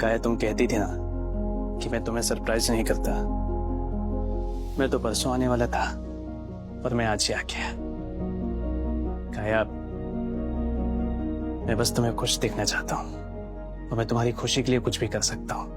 काया तुम कहती थी ना कि मैं तुम्हें सरप्राइज नहीं करता। मैं तो परसों आने वाला था, पर मैं आज ही आ गया। काया, मैं बस तुम्हें खुश देखना चाहता हूँ और मैं तुम्हारी खुशी के लिए कुछ भी कर सकता हूँ।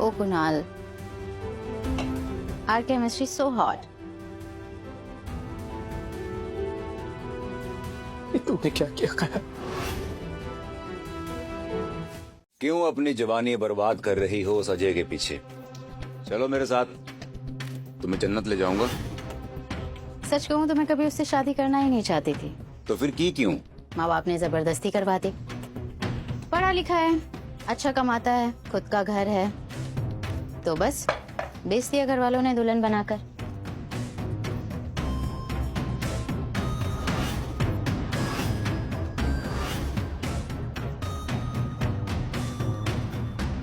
Oh, Kunal. Our chemistry is so hot. ये तुमने क्या किया काया? क्यों अपनी जवानी बर्बाद कर रही हो उस अजय के पीछे? चलो मेरे साथ, तुम्हें जन्नत ले जाऊंगा। सच कहूँ तो मैं कभी उससे शादी करना ही नहीं चाहती थी। तो फिर की क्यों? माँ बाप ने जबरदस्ती करवा दी। पढ़ा लिखा है, अच्छा कमाता है, खुद का घर है, तो बस बेच दिया घर वालों ने दुल्हन बनाकर।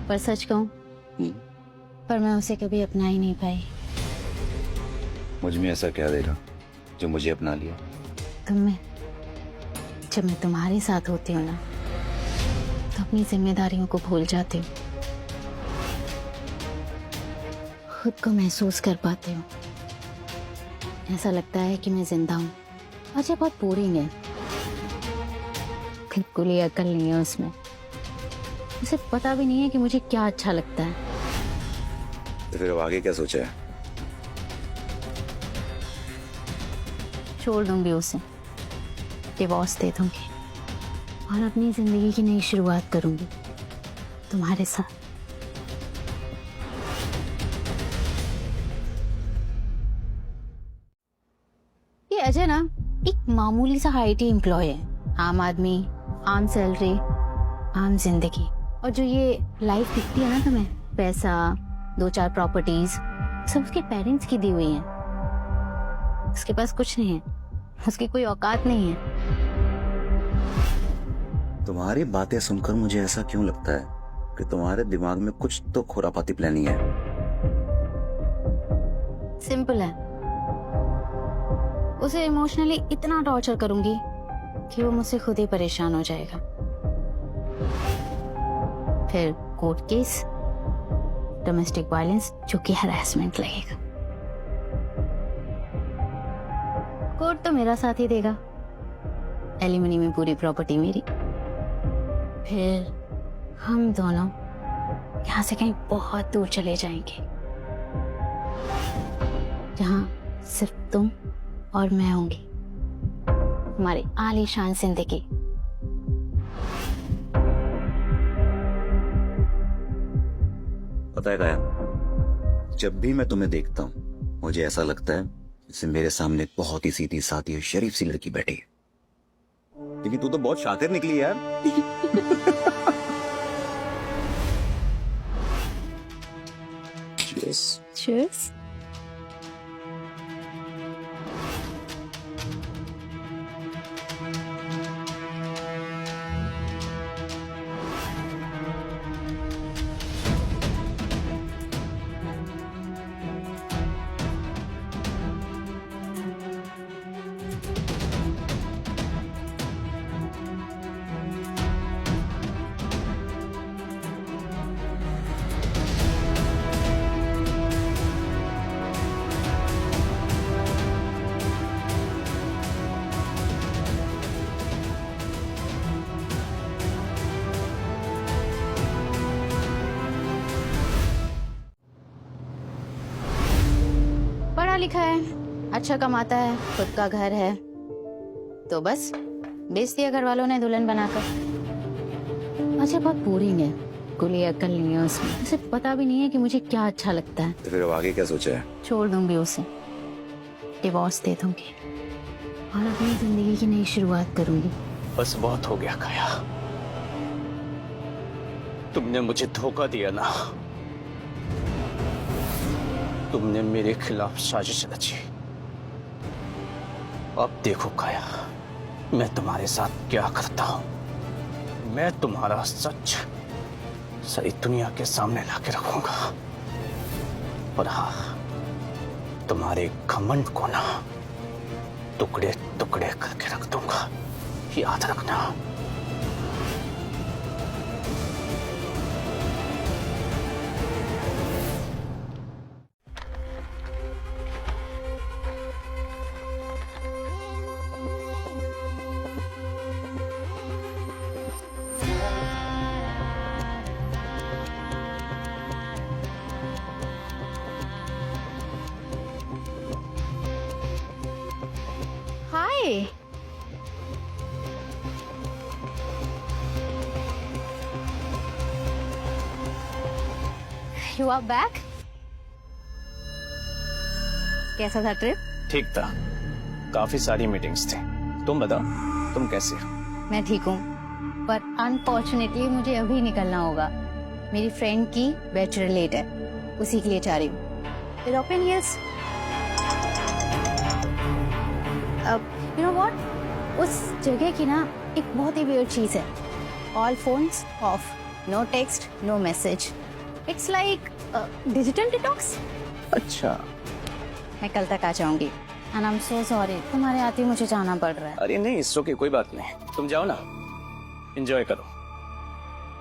पर सच कहूँ, पर मैं उसे कभी अपना ही नहीं पाई। मुझ में ऐसा क्या देखा जो मुझे अपना लिया? तुम में, जब मैं तुम्हारे साथ होती हूँ ना, तो अपनी जिम्मेदारियों को भूल जाती हूँ, खुद को महसूस कर पाती हूँ। ऐसा लगता है कि मैं जिंदा हूँ। अजय बहुत बोरिंग है, बिल्कुल ही अकल नहीं है उसमें। उसे पता भी नहीं है कि मुझे क्या अच्छा लगता है। तो फिर अब आगे क्या सोचा है? छोड़ दूंगी उसे, डिवोर्स दे दूंगी और अपनी जिंदगी की नई शुरुआत करूंगी तुम्हारे साथ। ये अजय ना एक मामूली सा आईटी एम्प्लॉय है, आम आदमी, आम सैलरी, आम जिंदगी। और जो ये लाइफ दिखती है ना तुम्हें, पैसा, 2-4 प्रॉपर्टीज, सब उसके पेरेंट्स की दी हुई हैं। उसके पास कुछ नहीं है, उसकी कोई औकात नहीं है। तुम्हारी बातें सुनकर मुझे ऐसा क्यों लगता है कि तुम्हारे दिमाग में कुछ तो खुरापाती प्लानिंग है। सिंपल है, उसे इमोशनली इतना टॉर्चर करूंगी कि वो मुझसे खुद ही परेशान हो जाएगा। फिर कोर्ट केस, डोमेस्टिक वायलेंस, जो कि हैरेसमेंट लगेगा। कोर्ट तो मेरा साथ ही देगा, एलिमनी में पूरी प्रॉपर्टी मेरी। फिर हम दोनों यहाँ से कहीं बहुत दूर चले जाएंगे, जहाँ सिर्फ तुम और मैं होंगी, हमारी आलीशान जिंदगी। पता है काया, जब भी मैं तुम्हें देखता हूँ मुझे ऐसा लगता है जैसे मेरे सामने एक बहुत ही सीधी सादी और शरीफ सी लड़की बैठी है। लेकिन तू तो बहुत शातिर निकली यार। Cheers. Cheers. पढ़ा लिखा है, अच्छा कमाता है, खुद का घर है, तो बस बेच दिया घर वालों ने दुल्हन बनाकर। अच्छा बहुत बोरिंग है, कोई अक्ल नहीं है उसमें, उसे पता भी नहीं है कि मुझे क्या अच्छा लगता है। तो फिर अब आगे क्या सोचा है? छोड़ दूंगी उसे, डिवोर्स दे दूंगी और अपनी जिंदगी की नई शुरुआत करूंगी। बस बहुत हो गया काया, तुमने मुझे धोखा दिया ना, तुमने मेरे खिलाफ साजिश रची। अब देखो काया, मैं तुम्हारे साथ क्या करता हूं। मैं तुम्हारा सच सारी दुनिया के सामने लाके रखूंगा, और हाँ, तुम्हारे घमंड को ना टुकड़े टुकड़े करके रख दूंगा, याद रखना। हाय, यू आर बैक। कैसा था ट्रिप? ठीक था, काफी सारी मीटिंग्स थी। तुम बताओ, तुम कैसे हो? मैं ठीक हूँ, पर अनफॉर्चुनेटली मुझे अभी निकलना होगा। मेरी फ्रेंड की बैचलर है, उसी के लिए चाह रही हूँ। यूरोपियन हिल्स, अब यू नो व्हाट, उस जगह की ना एक बहुत ही वियर्ड चीज है। All phones off, no text, no message. It's like digital detox. अच्छा, मैं कल तक आ जाऊंगी। And I am so sorry, तुम्हारे आते ही मुझे जाना पड़ रहा है। अरे नहीं, इसरो की कोई बात नहीं, तुम जाओ ना, एंजॉय करो।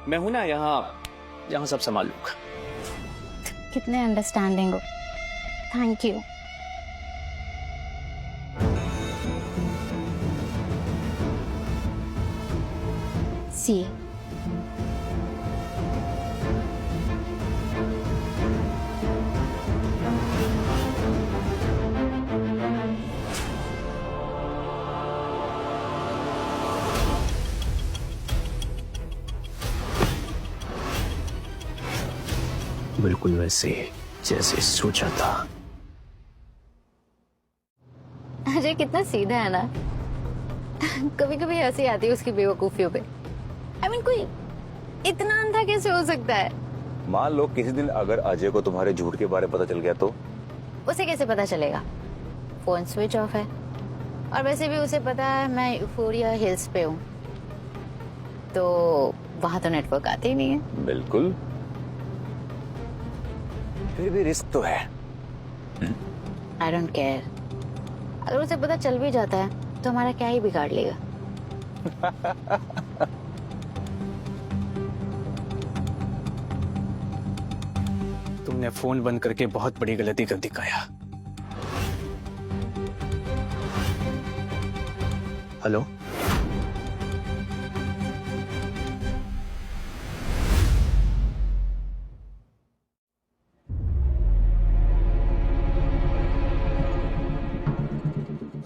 मैं हूं ना यहाँ सब संभाल लूंगा। कितने अंडरस्टैंडिंग हो, थैंक यू। सी बिल्कुल वैसे जैसे सोचा था। अजय कितना सीधा है ना। कभी कभी हंसी आती है उसकी बेवकूफियों पे। I mean, कोई इतना अंधा कैसे हो सकता है? मान लो किसी दिन अगर अजय को तुम्हारे झूठ के बारे में पता चल गया तो? उसे कैसे पता चलेगा? फोन स्विच ऑफ है, और वैसे भी उसे पता है मैं यूफोरिया हिल्स पे हूँ, तो वहां तो नेटवर्क आते ही नहीं है। बिल्कुल, फिर भी रिस्क तो है। आई डोंट केयर, अगर उसे पता चल भी जाता है तो हमारा क्या ही बिगाड़ लेगा। तुमने फोन बंद करके बहुत बड़ी गलती कर दिखाया। हेलो,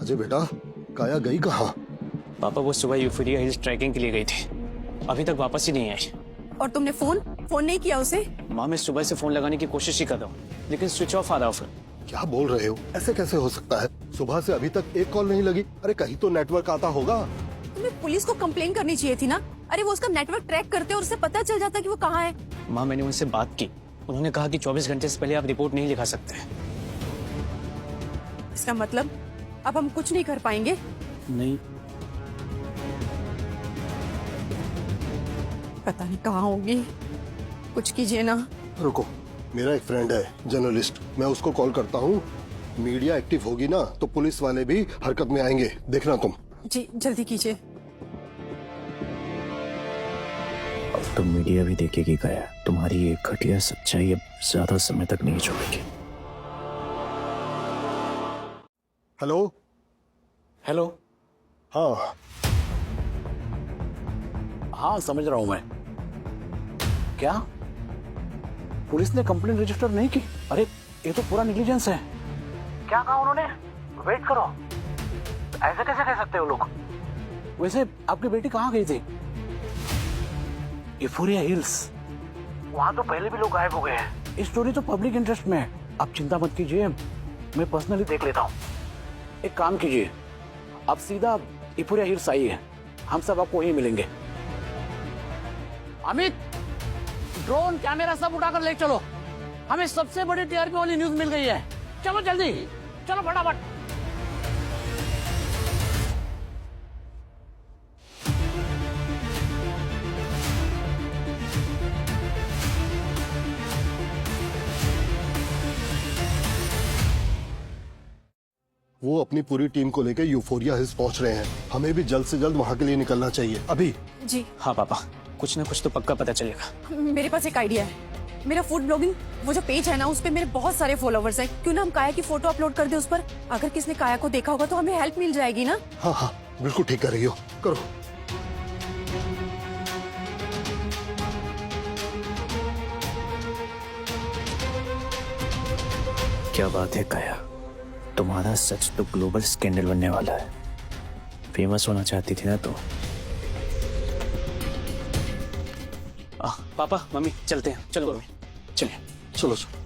अजय बेटा, काया गई कहाँ? पापा वो सुबह यूफोरिया हिल्स ट्रैकिंग के लिए गई थी, अभी तक वापस ही नहीं आई। और तुमने फोन नहीं किया उसे? माँ, मैं सुबह से फोन लगाने की कोशिश ही कर रहा हूँ, लेकिन स्विच ऑफ आ रहा है। क्या बोल रहे हो? ऐसे कैसे हो सकता है? सुबह से अभी तक एक कॉल नहीं लगी। अरे कहीं तो नेटवर्क आता होगा। तुम्हें पुलिस को कंप्लेन करनी चाहिए थी ना। अरे वो उसका नेटवर्क ट्रैक करते और उसे पता चल जाता कि वो कहाँ है। माँ, मैंने उनसे बात की, उन्होंने कहा कि 24 घंटे से पहले आप रिपोर्ट नहीं लिखा सकते। इसका मतलब अब हम कुछ नहीं कर पाएंगे। नहीं, पता नहीं कहाँ होगी, कुछ कीजिए ना। रुको, मेरा एक फ्रेंड है जर्नलिस्ट, मैं उसको कॉल करता हूँ। मीडिया एक्टिव होगी ना तो पुलिस वाले भी हरकत में आएंगे, देखना तुम। जी जल्दी कीजिए। अब तो मीडिया भी देखेगी गया। तुम्हारी ये घटिया सच्चाई अब ज्यादा समय तक नहीं छोड़ेगी। हेलो। हेलो। हाँ हाँ समझ रहा हूं मैं। क्या पुलिस ने कंप्लेंट रजिस्टर नहीं की? अरे ये तो पूरा नेग्लिजेंस है। क्या कहा उन्होंने? वेट करो। ऐसे कैसे कह सकते हो लोग? वैसे आपकी बेटी कहाँ गई थी? Euphoria hills. वहां तो पहले भी लोग गायब हो गए हैं। इस स्टोरी तो पब्लिक इंटरेस्ट में है। आप चिंता मत कीजिए, मैं पर्सनली देख लेता हूँ। एक काम कीजिए, आप सीधा यूफोरिया हिल्स आइए, हम सब आपको वहीं मिलेंगे। अमित, ड्रोन कैमरा सब उठाकर ले चलो। हमें सबसे बड़ी टीआरपी वाली न्यूज मिल गई है। चलो जल्दी, चलो फटाफट। वो अपनी पूरी टीम को लेकर यूफोरिया हिल्स पहुंच रहे हैं। हमें भी जल्द से जल्द वहां के लिए निकलना चाहिए अभी। जी हाँ पापा, कुछ ना कुछ तो पक्का पता चलेगा। मेरे पास एक आइडिया है। मेरा फूड ब्लॉगिंग वो जो पेज है ना, उस पे मेरे बहुत सारे फॉलोवर्स हैं। क्यों ना हम काया की फोटो अपलोड कर दे उस पर। अगर किसने काया को देखा होगा तो हमें हेल्प मिल जाएगी ना। हाँ हाँ बिल्कुल ठीक कर रही हो, करो। क्या बात है काया, तुम्हारा सच तो ग्लोबल स्कैंडल बनने वाला है। फेमस होना चाहती थी ना तो। पापा मम्मी चलते हैं। चलो मम्मी चलिए। चलो चलो।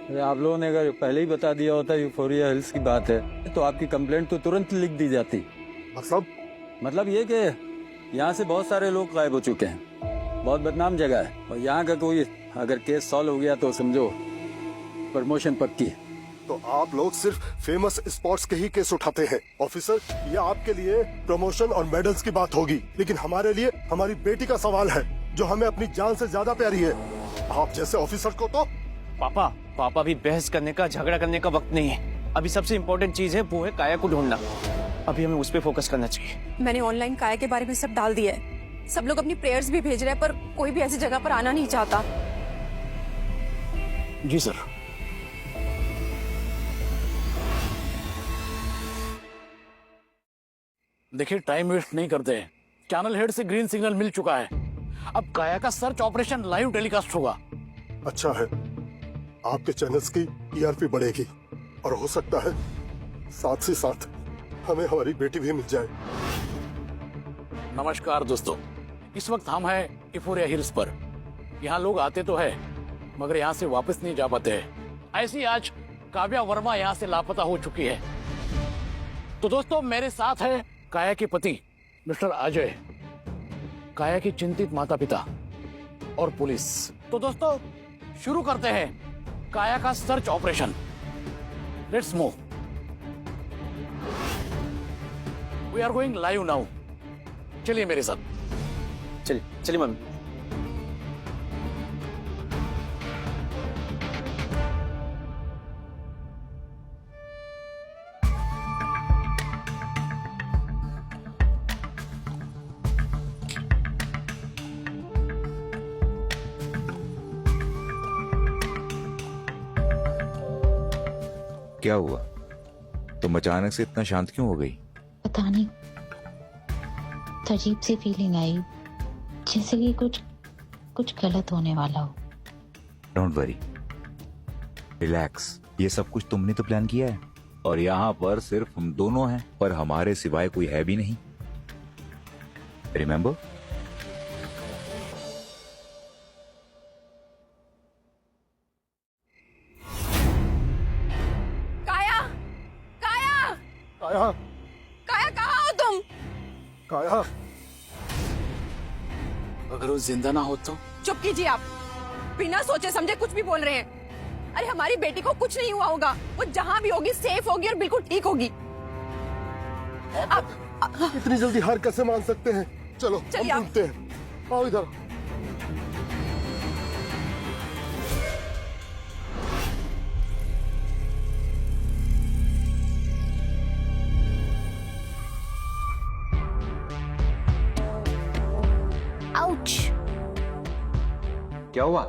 अरे आप लोगों ने अगर पहले ही बता दिया होता यूफोरिया हिल्स की बात है तो आपकी कंप्लेंट तो तुरंत लिख दी जाती। मतलब ये कि यहाँ से बहुत सारे लोग गायब हो चुके हैं। बहुत बदनाम जगह है और यहाँ का कोई अगर केस सॉल्व हो गया तो समझो प्रमोशन पक्की। तो आप लोग सिर्फ फेमस स्पॉट्स के ही केस उठाते हैं ऑफिसर। ये आपके लिए प्रमोशन और मेडल्स की बात होगी, लेकिन हमारे लिए हमारी बेटी का सवाल है जो हमें अपनी जान से ज्यादा प्यारी है। आप जैसे ऑफिसर को तो पापा भी बहस करने का, झगड़ा करने का वक्त नहीं है। अभी सबसे इम्पोर्टेंट चीज है वो है काया को ढूंढना। अभी हमें उस पर फोकस करना चाहिए। मैंने ऑनलाइन काया के बारे में सब डाल दिया है। सब लोग अपनी प्रेयर्स भी भेज रहे हैं, पर कोई भी ऐसी जगह पर आना नहीं चाहता। जी सर। देखिए टाइम वेस्ट नहीं करते हैं। चैनल हेड से ग्रीन सिग्नल मिल चुका है। अब काया का सर्च ऑपरेशन लाइव टेलीकास्ट होगा। अच्छा है, आपके चैनल्स की टीआरपी बढ़ेगी और हो सकता है साथ ही साथ हमें हमारी बेटी भी मिल जाए। नमस्कार दोस्तों, इस वक्त हम हैं यूफोरिया हिल्स पर। यहाँ लोग आते तो है मगर यहाँ से वापस नहीं जा पाते हैं। ऐसी आज काव्या वर्मा यहाँ से लापता हो चुकी है। तो दोस्तों मेरे साथ है काया के पति मिस्टर अजय, काया की चिंतित माता पिता और पुलिस। तो दोस्तों शुरू करते हैं काया का search operation. Let's move. We are going live now. चलिए मेरे साथ। चलिए चलिए मम्मी। क्या हुआ? तुम अचानक से इतना शांत क्यों हो गई? पता नहीं, तो अजीब सी फीलिंग आई, जैसे कि कुछ गलत होने वाला हो। Don't worry, relax. ये सब कुछ तुमने तो प्लान किया है और यहाँ पर सिर्फ हम दोनों हैं, पर हमारे सिवाय कोई है भी नहीं। रिमेम्बर? काया, काया कहाँ हो तुम? काया, अगर वो जिंदा ना हो तो? चुप कीजिए आप, बिना सोचे समझे कुछ भी बोल रहे हैं। अरे हमारी बेटी को कुछ नहीं हुआ होगा, वो जहाँ भी होगी सेफ होगी और बिल्कुल ठीक होगी। आप इतनी जल्दी हार कैसे मान सकते हैं? चलो चलिए हम आप। ढूंढते हैं। आओ इधर। आउच, क्या हुआ?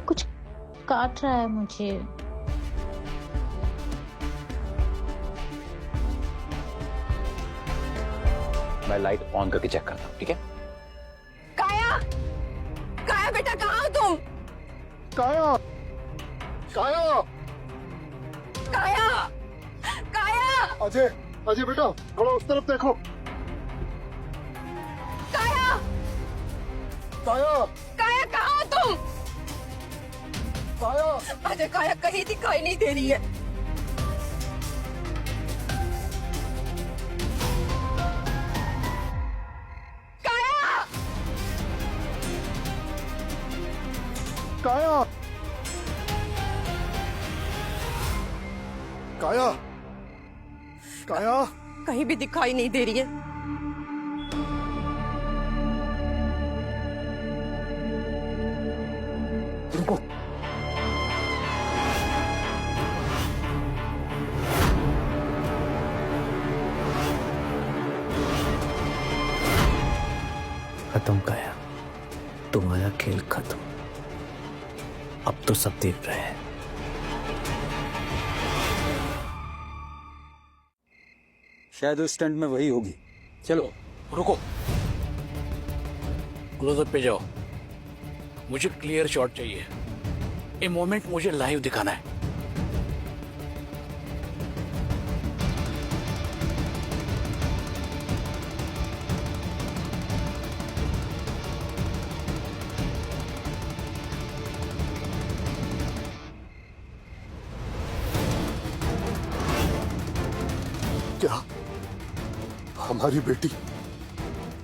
कुछ काट रहा है मुझे। मैं लाइट ऑन करके चेक करता हूँ, ठीक है? काया, काया बेटा कहाँ हो तुम? काया, काया, काया, काया, अजय, अजय बेटा थोड़ा उस तरफ देखो। काया, काया, काया कहाँ हो तुम? काया, अजय काया कहीं दिखाई नहीं दे रही है। काया, काया, काया, काया, कहीं भी दिखाई नहीं दे रही है। रुको। खत्म काया, तुम्हारा खेल खत्म। अब तो सब देख रहे हैं। शायद उस स्टंट में वही होगी। चलो रुको, क्लोजअप पे जाओ। मुझे क्लियर शॉट चाहिए। ये मोमेंट मुझे लाइव दिखाना है। क्या हमारी बेटी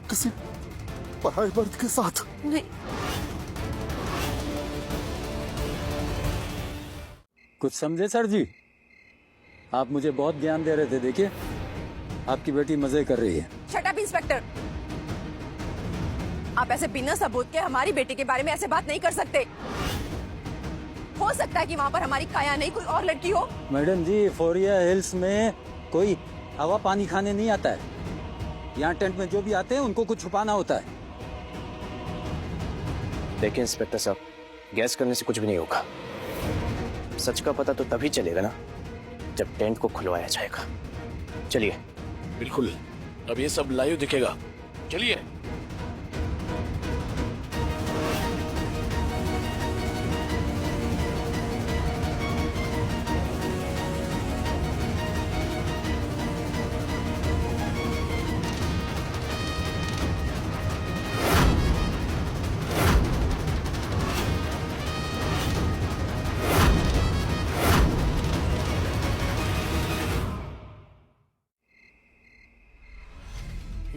किसी पराये मर्द के साथ? नहीं, कुछ समझे सर जी? आप मुझे बहुत ज्ञान दे रहे थे। देखिए, आपकी बेटी मजे कर रही है। Shut up inspector. आप ऐसे बिना सबूत के हमारी बेटी के बारे में ऐसे बात नहीं कर सकते। हो सकता है कि वहाँ पर हमारी काया नहीं कोई और लड़की हो। मैडम जी, फोरिया हिल्स में कोई हवा पानी खाने नहीं आता है। यहाँ टेंट में जो भी आते हैं उनको कुछ छुपाना होता है। देखिए इंस्पेक्टर साहब, गैस करने से कुछ भी नहीं होगा। सच का पता तो तभी चलेगा ना जब टेंट को खुलवाया जाएगा। चलिए। बिल्कुल, अब ये सब लाइव दिखेगा। चलिए।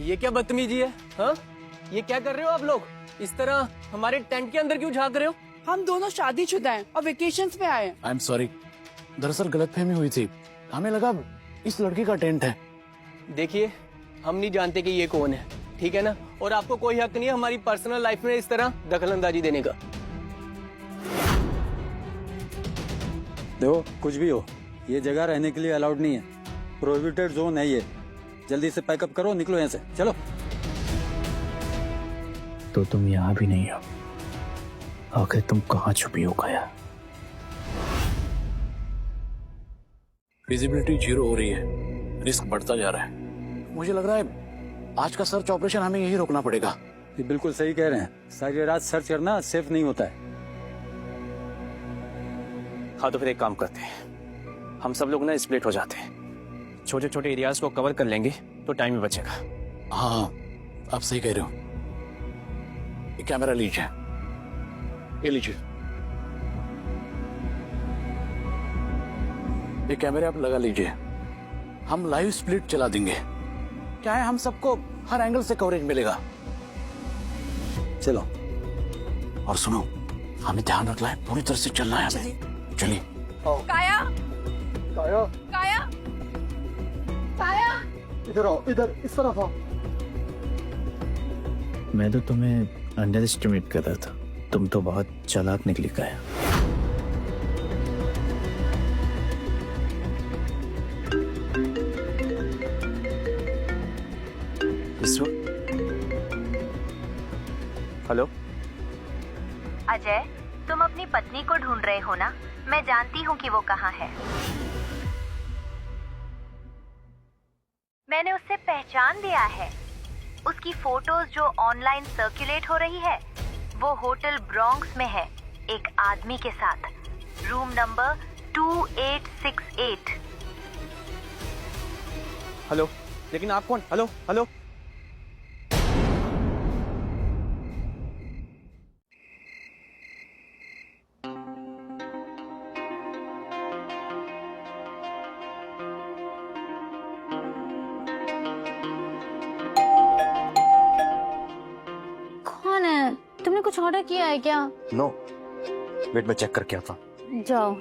ये क्या बदतमीजी है? हाँ, ये क्या कर रहे हो आप लोग? इस तरह हमारे टेंट के अंदर क्यों झांक रहे हो? हम दोनों शादीशुदा हैं और वेकेशंस पे आए हैं। आई एम सॉरी, दरअसल गलतफहमी हुई थी। हमें लगा इस लड़की का टेंट है। देखिए, हम नहीं जानते कि ये कौन है, ठीक है ना? और आपको कोई हक नहीं है हमारी पर्सनल लाइफ में इस तरह दखलंदाजी देने का। देखो, कुछ भी हो, ये जगह रहने के लिए अलाउड नहीं है। प्रोहिबिटेड जोन है ये। जल्दी से पैकअप करो, निकलो यहाँ से। चलो। तो तुम यहाँ भी नहीं हो, आखिर तुम कहाँ छुपी हो काया? विजिबिलिटी 0 हो रही है, रिस्क बढ़ता जा रहा है। मुझे लग रहा है आज का सर्च ऑपरेशन हमें यही रोकना पड़ेगा। ये बिल्कुल सही कह रहे हैं। सारी रात सर्च करना सेफ नहीं होता है। हाँ तो फिर एक काम करते हैं, हम सब लोग ना स्प्लिट हो जाते हैं। छोटे छोटे एरियाज को कवर कर लेंगे तो टाइम भी बचेगा। हाँ, आप सही कह रहे हो। ये कैमरा लीजिए, ये लीजिए। ये कैमरे आप लगा लीजिए। हम लाइव स्प्लिट चला देंगे। क्या है, हम सबको हर एंगल से कवरेज मिलेगा। चलो, और सुनो, हमें ध्यान रखना है, पूरी तरह से चलना है हमें। चलिए। काया, काया, काया, काया। इधर आओ, इधर इस तरफ आओ। मैं तो तुम्हें अंडर एस्टिमेट कर रहा था, तुम तो बहुत चालाक निकली काया। इस वक्त हेलो अजय, तुम अपनी पत्नी को ढूंढ रहे हो ना? मैं जानती हूँ कि वो कहाँ है। मैंने उससे पहचान लिया है। उसकी फोटोज जो ऑनलाइन सर्कुलेट हो रही है वो होटल ब्रॉन्क्स में है, एक आदमी के साथ, रूम नंबर 2868। हेलो, लेकिन आप कौन? Hello hello. कौन है? तुमने कुछ ऑर्डर किया है क्या? नो, वेट में चेक करके आता। जाओ।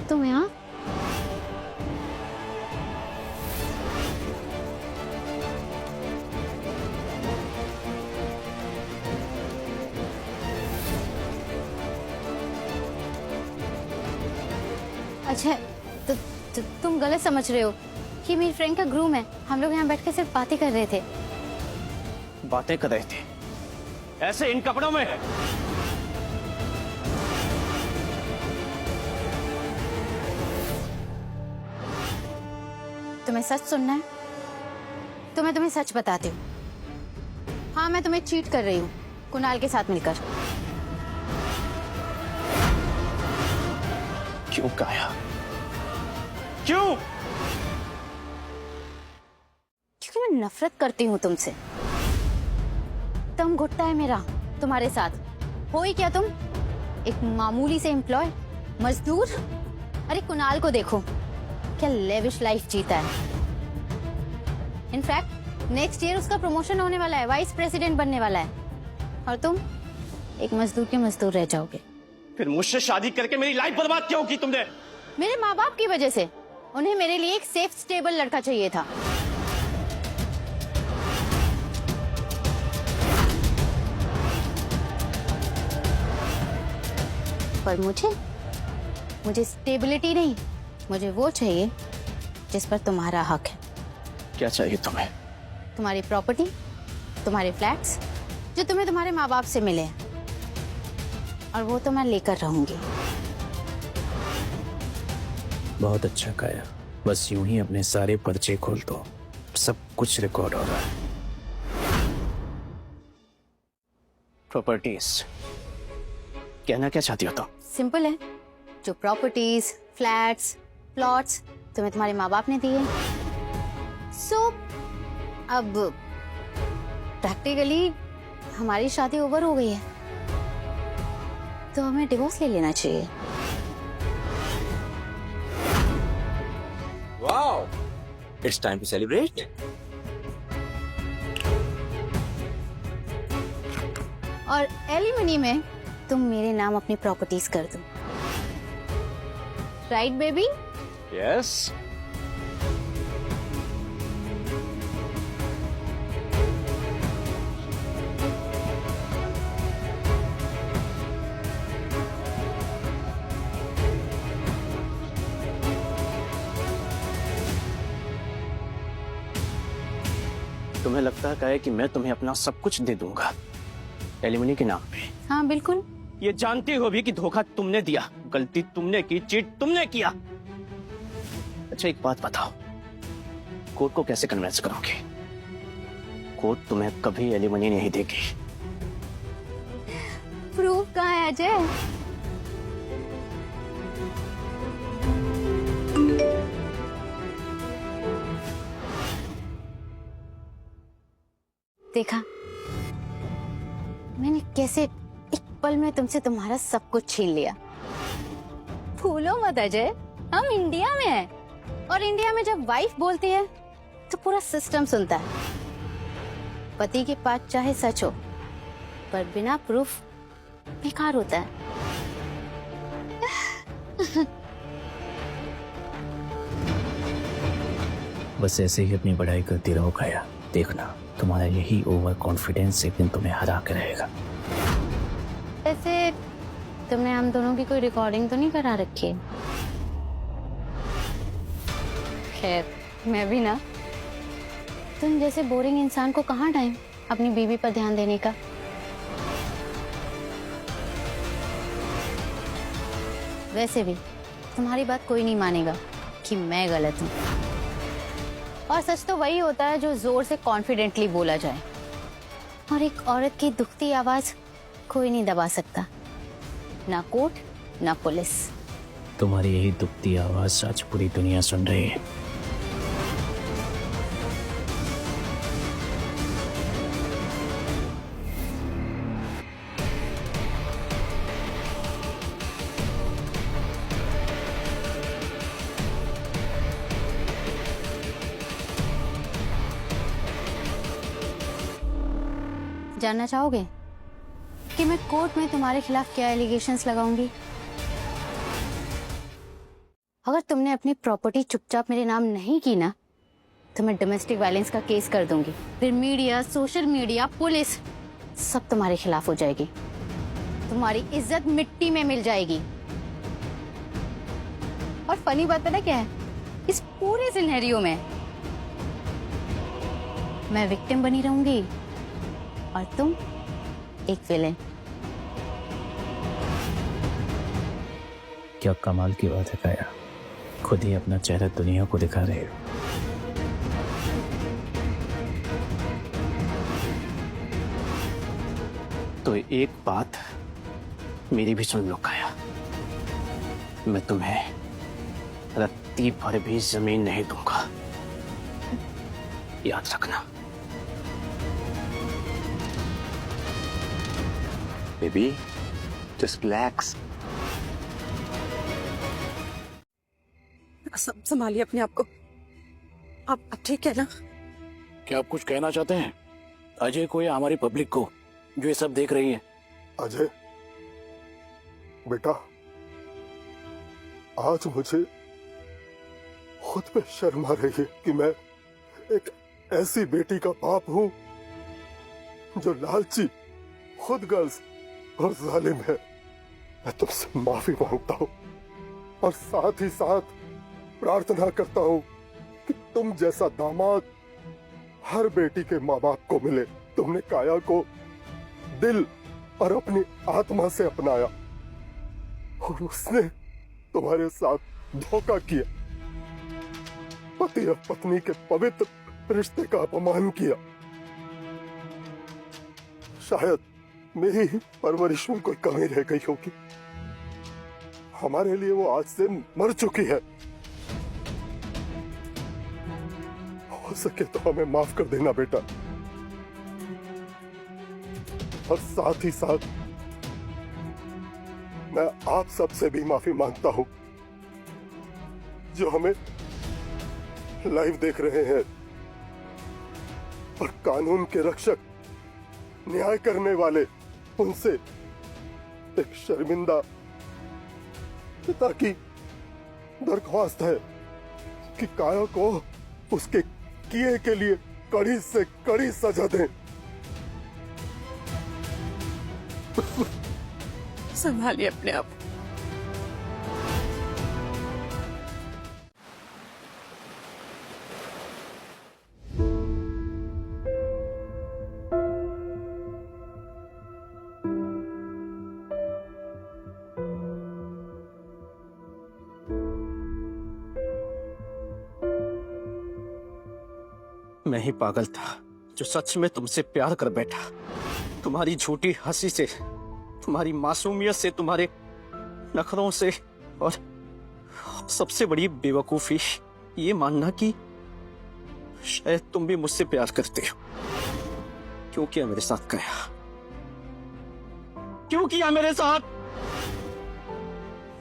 तुम यहाँ? अच्छा, तुम गलत समझ रहे हो कि मेरी फ्रेंड का ग्रूम है। हम लोग यहाँ बैठ के सिर्फ बातें कर रहे थे। बातें कर रहे थे ऐसे इन कपड़ों में? तुम्हें सच सुनना है तो मैं तुम्हें सच बताती हूँ। हाँ, मैं तुम्हें चीट कर रही हूँ कुणाल के साथ मिलकर। क्यों काया, क्यों? क्योंकि मैं नफरत करती हूँ तुमसे। दम घुटता है मेरा तुम्हारे साथ। हो ही क्या तुम, एक मामूली से एम्प्लॉय, मजदूर। अरे कुणाल को देखो, क्या लेविश लाइफ जीता है। इनफैक्ट नेक्स्ट ईयर उसका प्रमोशन होने वाला है, वाइस प्रेसिडेंट बनने वाला है, और तुम एक मजदूर के मजदूर रह जाओगे। फिर मुझसे शादी करके मेरी लाइफ बर्बाद क्यों की तुमने? मेरे माँ बाप की वजह से। उन्हें मेरे लिए एक सेफ स्टेबल लड़का चाहिए था। पर मुझे स्टेबिलिटी नहीं, मुझे वो चाहिए जिस पर तुम्हारा हक है। क्या चाहिए तुम्हें? तुम्हारी प्रॉपर्टी, तुम्हारे फ्लैट्स जो तुम्हें तुम्हारे माँ बाप से मिले, और वो तो मैं लेकर रहूंगी। बहुत अच्छा काया, बस यूं ही अपने सारे पर्चे खोल दो, सब कुछ रिकॉर्ड हो रहा है। प्रॉपर्टीज कहना क्या चाहती हो तुम? सिंपल है, जो प्रॉपर्टीज, फ्लैट्स, प्लॉट्स तुम्हें तुम्हारे माँ बाप ने दिए। सो अब प्रैक्टिकली हमारी शादी ओवर हो गई है, तो हमें डिवोर्स ले लेना चाहिए। Wow, it's time to celebrate. और एलिमनी में तुम मेरे नाम अपनी प्रॉपर्टीज कर दो। Right baby? यस। तुम्हें लगता है कि मैं तुम्हें अपना सब कुछ दे दूंगा एलिमनी के नाम पे? हाँ बिल्कुल। ये जानते हो भी कि धोखा तुमने दिया, गलती तुमने की, चीट तुमने किया। अच्छा एक बात बताओ, कोर्ट को कैसे कन्विंस करोगे? कोर्ट तुम्हें कभी एलिमनी नहीं देगी। प्रूफ कहाँ है अजय? देखा मैंने कैसे एक पल में तुमसे तुम्हारा सब कुछ छीन लिया। भूलो मत अजय, हम इंडिया में हैं और इंडिया में जब वाइफ बोलती है तो पूरा सिस्टम सुनता है। पति की बात चाहे सच हो पर बिना प्रूफ बेकार होता है। बस ऐसे ही अपनी पढ़ाई करती रहो काया, देखना तुम्हारा यही ओवर कॉन्फिडेंस एक दिन तुम्हें हरा के रहेगा। ऐसे तुमने हम दोनों की कोई रिकॉर्डिंग तो नहीं करा रखी? खैर मैं भी ना, तुम जैसे बोरिंग इंसान को कहाँ टाइम अपनी बीवी पर ध्यान देने का। वैसे भी तुम्हारी बात कोई नहीं मानेगा कि मैं गलत हूँ, और सच तो वही होता है जो जोर से कॉन्फिडेंटली बोला जाए, और एक औरत की दुखती आवाज कोई नहीं दबा सकता, ना कोर्ट ना पुलिस। तुम्हारी यही दुखती आवाज आज पूरी दुनिया सुन रही है। जानना चाहोगे कि मैं कोर्ट में तुम्हारे खिलाफ क्या एलिगेशंस लगाऊंगी? अगर तुमने अपनी प्रॉपर्टी चुपचाप मेरे नाम नहीं की ना तो मैं डोमेस्टिक वायलेंस का केस कर दूंगी। फिर मीडिया, सोशल मीडिया, पुलिस सब तुम्हारे खिलाफ हो जाएगी। तुम्हारी इज्जत मिट्टी में मिल जाएगी। और फनी बात पता क्या है, इस पूरे सिनेरियो में मैं विक्टिम बनी रहूंगी और तुम एक विलेन। क्या कमाल की बात है काया, खुद ही अपना चेहरा दुनिया को दिखा रहे हो। तो एक बात मेरी भी सुन लो काया, मैं तुम्हें रत्ती भर भी जमीन नहीं दूंगा, याद रखना। Baby just relax. संभालिए अपने आप को। आप ठीक है ना? क्या आप कुछ कहना चाहते हैं अजय को या हमारी पब्लिक को जो ये सब देख रही है? अजय बेटा, आज मुझे खुद पे शर्म आ रही है कि मैं एक ऐसी बेटी का बाप हूं जो लालची, खुदगर्ज और जालिम है। मैं तुमसे माफी मांगता हूं और साथ ही साथ प्रार्थना करता हूं कि तुम जैसा दामाद हर बेटी के माँ बाप को मिले। तुमने काया को दिल और अपनी आत्मा से अपनाया और उसने तुम्हारे साथ धोखा किया, पति और पत्नी के पवित्र रिश्ते का अपमान किया। शायद मेरी परवरिश में कोई कमी रह गई होगी। हमारे लिए वो आज से मर चुकी है। हो सके तो हमें माफ कर देना बेटा। और साथ ही साथ मैं आप सबसे भी माफी मांगता हूं जो हमें लाइव देख रहे हैं और कानून के रक्षक, न्याय करने वाले, उनसे एक शर्मिंदा पिता की दरख्वास्त है कि काया को उसके किए के लिए कड़ी से कड़ी सजा दें। संभालिए अपने आप। मैं ही पागल था जो सच में तुमसे प्यार कर बैठा। तुम्हारी झूठी हंसी से, तुम्हारी मासूमियत से, तुम्हारे नखरों से, और सबसे बड़ी बेवकूफी ये मानना कि शायद तुम भी मुझसे प्यार करते हो। क्यों किया मेरे साथ काया? क्यों किया मेरे साथ?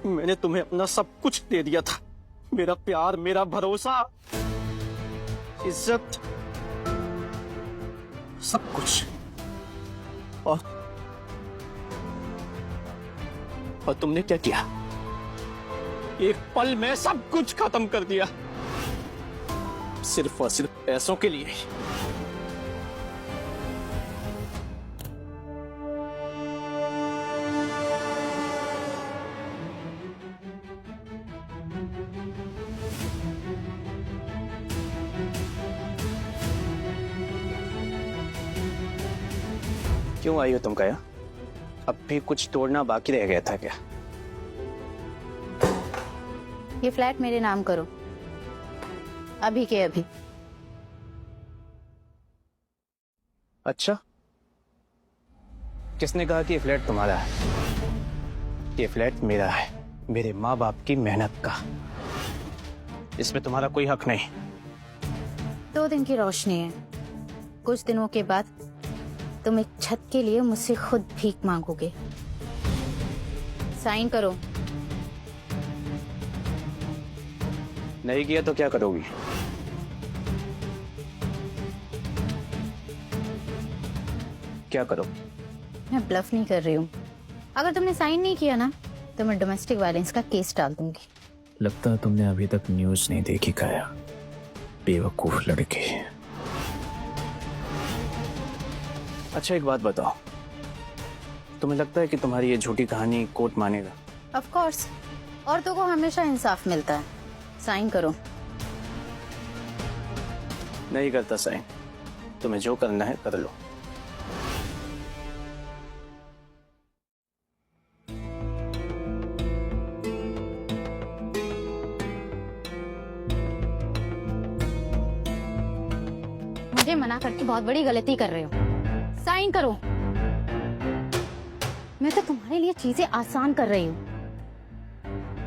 मैंने तुम्हें अपना सब कुछ दे दिया था, मेरा प्यार, मेरा भरोसा, इज्जत, सब कुछ, और तुमने क्या किया? एक पल में सब कुछ खत्म कर दिया, सिर्फ और सिर्फ पैसों के लिए। क्यों आई हो तुम काया? अब भी कुछ तोड़ना बाकी रह गया था क्या? ये फ्लैट मेरे नाम करो, अभी के अभी। अच्छा, किसने कहा कि ये फ्लैट तुम्हारा है? ये फ्लैट मेरा है, मेरे माँ बाप की मेहनत का। इसमें तुम्हारा कोई हक नहीं। 2 दिन की रोशनी है, कुछ दिनों के बाद तुम एक छत के लिए मुझसे खुद भीख मांगोगे। साइन करो। नहीं किया तो क्या करोगी? क्या करो? मैं ब्लफ नहीं कर रही हूँ। अगर तुमने साइन नहीं किया ना तो मैं डोमेस्टिक वायलेंस का केस डाल दूंगी। लगता है तुमने अभी तक न्यूज नहीं देखी काया, बेवकूफ लड़के। अच्छा एक बात बताओ, तुम्हें लगता है कि तुम्हारी ये झूठी कहानी कोर्ट मानेगा? ऑफ कोर्स, औरतों को हमेशा इंसाफ मिलता है। साइन करो। नहीं करता साइन, तुम्हें जो करना है कर लो। मुझे मना करके बहुत बड़ी गलती कर रहे हो। साइन करो। मैं तो तुम्हारे लिए चीजें आसान कर रही हूँ,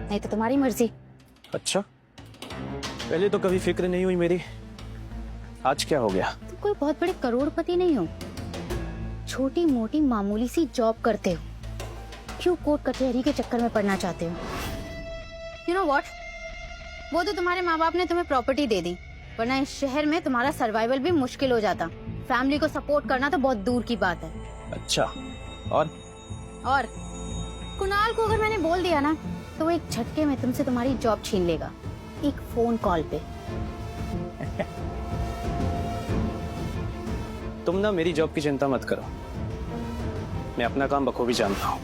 नहीं तो तुम्हारी मर्जी। अच्छा, पहले तो कभी फिक्र नहीं हुई मेरी, आज क्या हो गया? तुम कोई बहुत बड़े करोड़पति नहीं हो, छोटी मोटी मामूली सी जॉब करते हो। क्यों कोर्ट कचहरी के चक्कर में पड़ना चाहते हो? यू नो व्हाट, वो तो तुम्हारे माँ बाप ने तुम्हें प्रॉपर्टी दे दी, वरना इस शहर में तुम्हारा सर्वाइवल भी मुश्किल हो जाता। फैमिली को सपोर्ट करना तो बहुत दूर की बात है। अच्छा, और कुणाल को अगर मैंने बोल दिया ना तो वो एक झटके में तुमसे तुम्हारी जॉब छीन लेगा, एक फोन कॉल पे। तुम ना मेरी जॉब की चिंता मत करो, मैं अपना काम बखूबी जानता हूँ।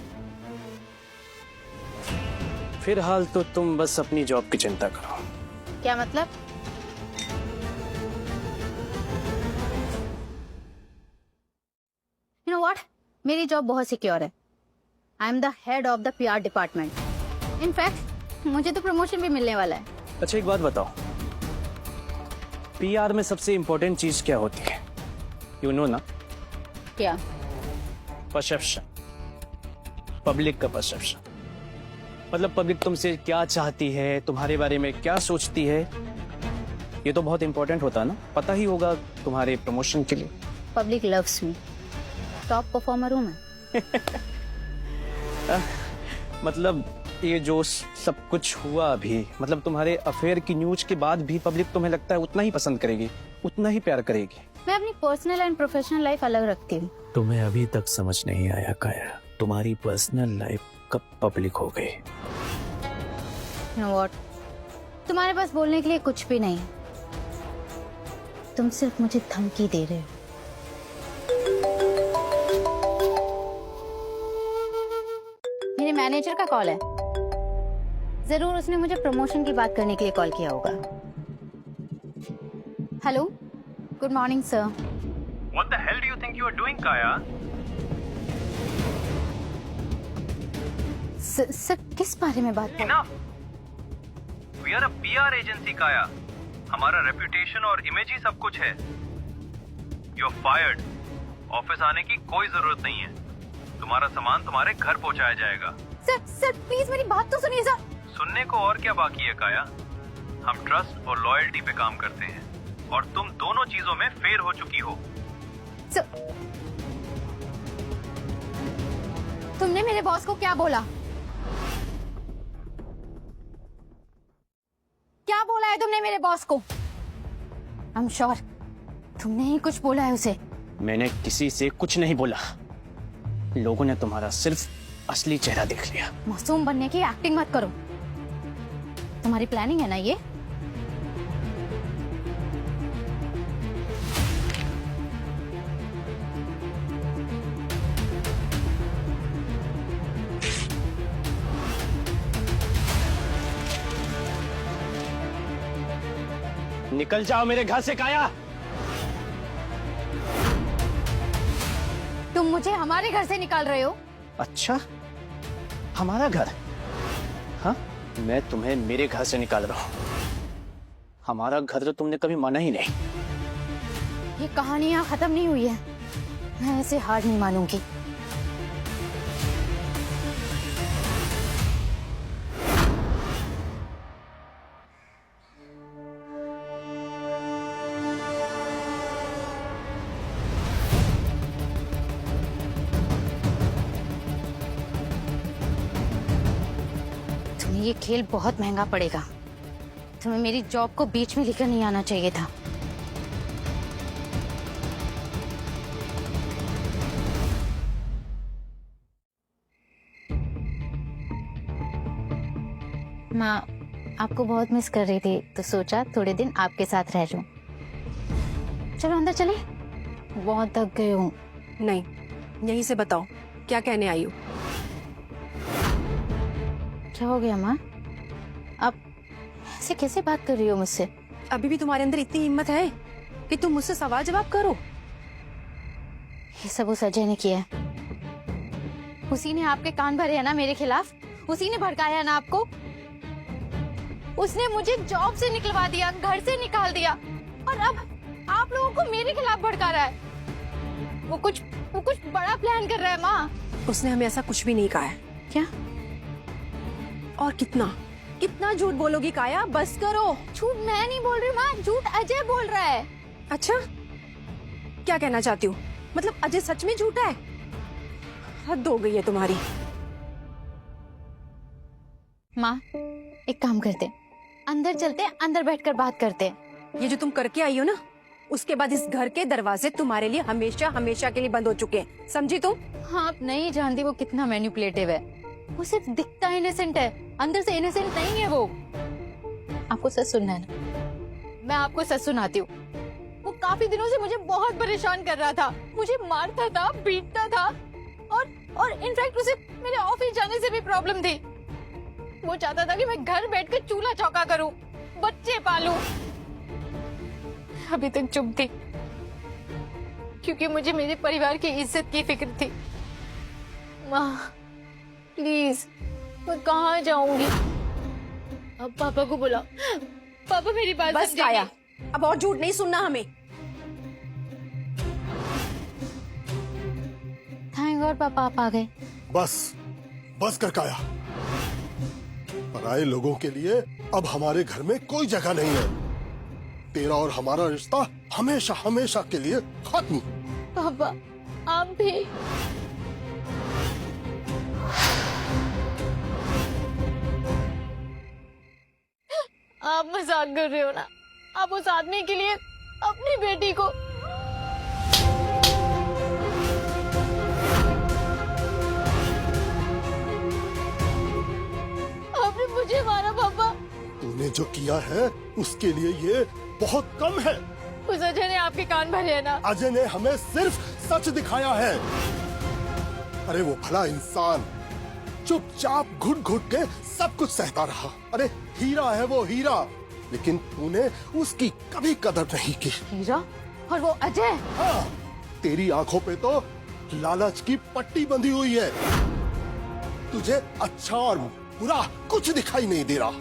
फिलहाल तो तुम बस अपनी जॉब की चिंता करो। क्या मतलब? यू नो व्हाट, मेरी जॉब बहुत सिक्योर है। I am the head of the PR department. In fact मुझे तो प्रमोशन भी मिलने वाला है। अच्छा एक बात बताओ, PR में सबसे इंपॉर्टेंट चीज क्या होती है? यू नो ना? क्या? परसेप्शन, पब्लिक का परसेप्शन। मतलब पब्लिक तुमसे क्या चाहती है, तुम्हारे बारे में क्या सोचती है, ये तो बहुत इंपॉर्टेंट होता है ना। पता ही होगा तुम्हारे प्रमोशन के लिए। Public loves me, top performer हूँ मैं। मतलब ये जो सब कुछ हुआ अभी, मतलब तुम्हारे अफेयर की न्यूज के बाद भी पब्लिक तुम्हें लगता है उतना ही पसंद करेगी, उतना ही प्यार करेगी? मैं अपनी पर्सनल एंड प्रोफेशनल लाइफ अलग रखती हूँ। तुम्हें अभी तक समझ नहीं आया काया, तुम्हारी पर्सनल लाइफ कब पब्लिक हो गई? You know what? तुम्हारे पास बोलने के लिए कुछ भी नहीं है, तुम सिर्फ मुझे धमकी दे रहे हो। मेरे मैनेजर का कॉल है, जरूर उसने मुझे प्रमोशन की बात करने के लिए कॉल किया होगा। Hello, good morning sir. What the hell do you think you are doing, Kaya? Sir किस बारे में बात कर? Enough. We are a PR agency, Kaya. हमारा रेपुटेशन और इमेज ही सब कुछ है। You are fired. ऑफिस आने की कोई जरूरत नहीं है। तुम्हारा सामान तुम्हारे घर पहुंचाया जाएगा। सर प्लीज मेरी बात तो सुनिए सर। सुनने को और क्या बाकी है काया? हम ट्रस्ट और लॉयल्टी पे काम करते हैं और तुम दोनों चीजों में फेल हो चुकी हो। सर, तुमने मेरे बॉस को क्या बोला? क्या बोला है तुमने मेरे बॉस को? आई एम श्योर तुमने ही कुछ बोला है उसे। मैंने किसी से कुछ नहीं बोला। लोगों ने तुम्हारा सिर्फ असली चेहरा देख लिया। मासूम बनने की एक्टिंग मत करो। तुम्हारी प्लानिंग है ना ये? निकल जाओ मेरे घर से काया। तुम मुझे हमारे घर से निकाल रहे हो? अच्छा, हमारा घर? हाँ, मैं तुम्हें मेरे घर से निकाल रहा हूँ। हमारा घर तो तुमने कभी माना ही नहीं। ये कहानी यहाँ खत्म नहीं हुई है। मैं ऐसे हार नहीं मानूंगी। ये खेल बहुत महंगा पड़ेगा। तुम्हें मेरी जॉब को बीच में लेकर नहीं आना चाहिए था। माँ आपको बहुत मिस कर रही थी तो सोचा थोड़े दिन आपके साथ रह लूं। चलो अंदर चले, बहुत थक गई हूँ। नहीं, यहीं से बताओ क्या कहने आई हो? क्या हो गया माँ? आप ऐसे कैसे बात कर रही हो मुझसे? अभी भी तुम्हारे अंदर इतनी हिम्मत है कि तुम मुझसे सवाल जवाब करो? ये सब उस अजय ने किया है। उसी ने आपके कान भरे है ना मेरे खिलाफ। उसी ने भड़काया है ना आपको। उसने मुझे जॉब से निकलवा दिया, घर से निकाल दिया, और अब आप लोगों को मेरे खिलाफ भड़का रहा है। वो कुछ बड़ा प्लान कर रहा है माँ। उसने हमें ऐसा कुछ भी नहीं कहा है। क्या? और कितना झूठ बोलोगी काया? बस करो। झूठ मैं नहीं बोल रही माँ, झूठ अजय बोल रहा है। अच्छा, क्या कहना चाहती हूँ? मतलब अजय सच में झूठा है? हद हो गई है तुम्हारी। माँ एक काम करते, अंदर चलते, अंदर बैठकर बात करते। ये जो तुम करके आई हो ना, उसके बाद इस घर के दरवाजे तुम्हारे लिए हमेशा हमेशा के लिए बंद हो चुके हैं। समझी तुम? हाँ, आप नहीं जानती वो कितना मैनिपुलेटिव है। वो सिर्फ दिखता इनोसेंट है, अंदर से इनोसेंट नहीं है वो। आपको सच सुनना है ना? मैं आपको सच सुनाती हूँ। वो काफी दिनों से मुझे बहुत परेशान कर रहा था। मुझे मारता था, पीटता था, और इनफैक्ट उसे मेरे ऑफिस जाने से भी प्रॉब्लम थी। वो चाहता था कि मैं घर बैठकर चूल्हा चौका करूं, बच्चे पालूं। अभी तक चुप थी क्योंकि मुझे मेरे परिवार की इज्जत की फिक्र थी। माँ प्लीज, मैं कहाँ जाऊंगी? अब पापा को बुलाओ। पापा मेरी बात बस काया, अब और झूठ नहीं सुनना हमें। थैंक गॉड पापा आप आ गए। बस कर काया। पराये लोगों के लिए अब हमारे घर में कोई जगह नहीं है। तेरा और हमारा रिश्ता हमेशा हमेशा के लिए खत्म। पापा आप भी। आप मजाक कर रहे हो ना? आप उस आदमी के लिए अपनी बेटी को आपने मुझे मारा पापा। तूने जो किया है उसके लिए ये बहुत कम है। उस अजय ने आपके कान भरे है ना? अजय ने हमें सिर्फ सच दिखाया है। अरे वो भला इंसान चुपचाप घुट घुट के सब कुछ सहता रहा। अरे हीरा है वो, हीरा। लेकिन तूने उसकी कभी कदर नहीं की। हीरा? और वो अजय? हाँ, तेरी आंखों पे तो लालच की पट्टी बंधी हुई है। तुझे अच्छा और बुरा कुछ दिखाई नहीं दे रहा।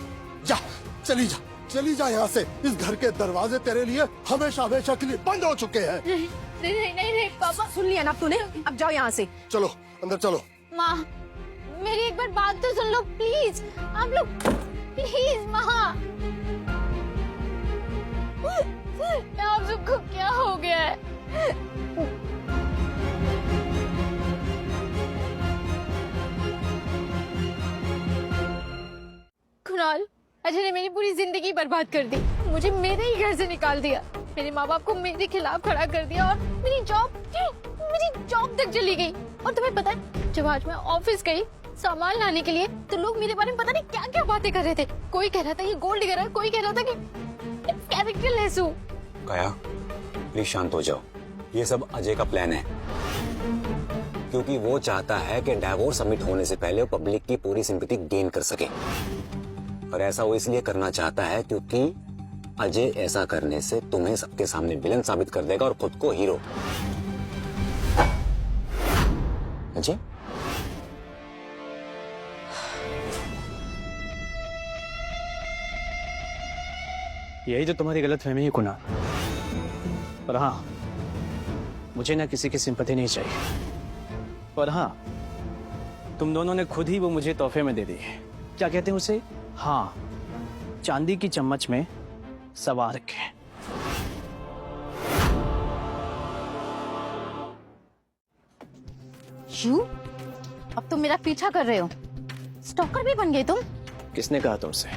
जा, चली जा, चली जा यहाँ से। इस घर के दरवाजे तेरे लिए हमेशा हमेशा के लिए बंद हो चुके हैं। नहीं नहीं नहीं नहीं पापा, सुन लिया ना अब तूने, अब जाओ यहाँ से। चलो अंदर चलो। माँ मेरी एक बार बात तो सुन लो प्लीज, आप लोग प्लीज। माँ आप सबको क्या हो गया है? कुणाल, अजय ने मेरी पूरी जिंदगी बर्बाद कर दी, मुझे मेरे ही घर से निकाल दिया, मेरे माँ बाप को मेरे खिलाफ खड़ा कर दिया और मेरी जॉब तक चली गई। और तुम्हें पता है, जब आज मैं ऑफिस गई सामान लाने के लिए तो लोग मेरे बारे में पता नहीं क्या क्या बातें कर रहे थे। कोई कह रहा था ये गोल्ड डिगर है, कोई कह रहा था कि कैरेक्टरलेस हूँ। काया प्लीज शांत हो जाओ, ये सब अजय का प्लान है, क्योंकि वो चाहता है कि डाइवोर्स सबमिट होने से पहले वो पब्लिक की पूरी सिंपैथी गेन कर सके। और ऐसा वो इसलिए करना चाहता है क्योंकि अजय ऐसा करने से तुम्हें सबके सामने विलन साबित कर देगा और खुद को हीरो। अजय यही तो तुम्हारी गलतफहमी है कुणाल। पर हाँ, मुझे ना किसी की सिंपैथी नहीं चाहिए। पर हाँ, तुम दोनों ने खुद ही वो मुझे तोहफे में दे दी। क्या कहते हैं उसे? हाँ, चांदी की चम्मच में सवार के। यू अब तुम मेरा पीछा कर रहे हो, स्टॉकर भी बन गए तुम। किसने कहा तुमसे?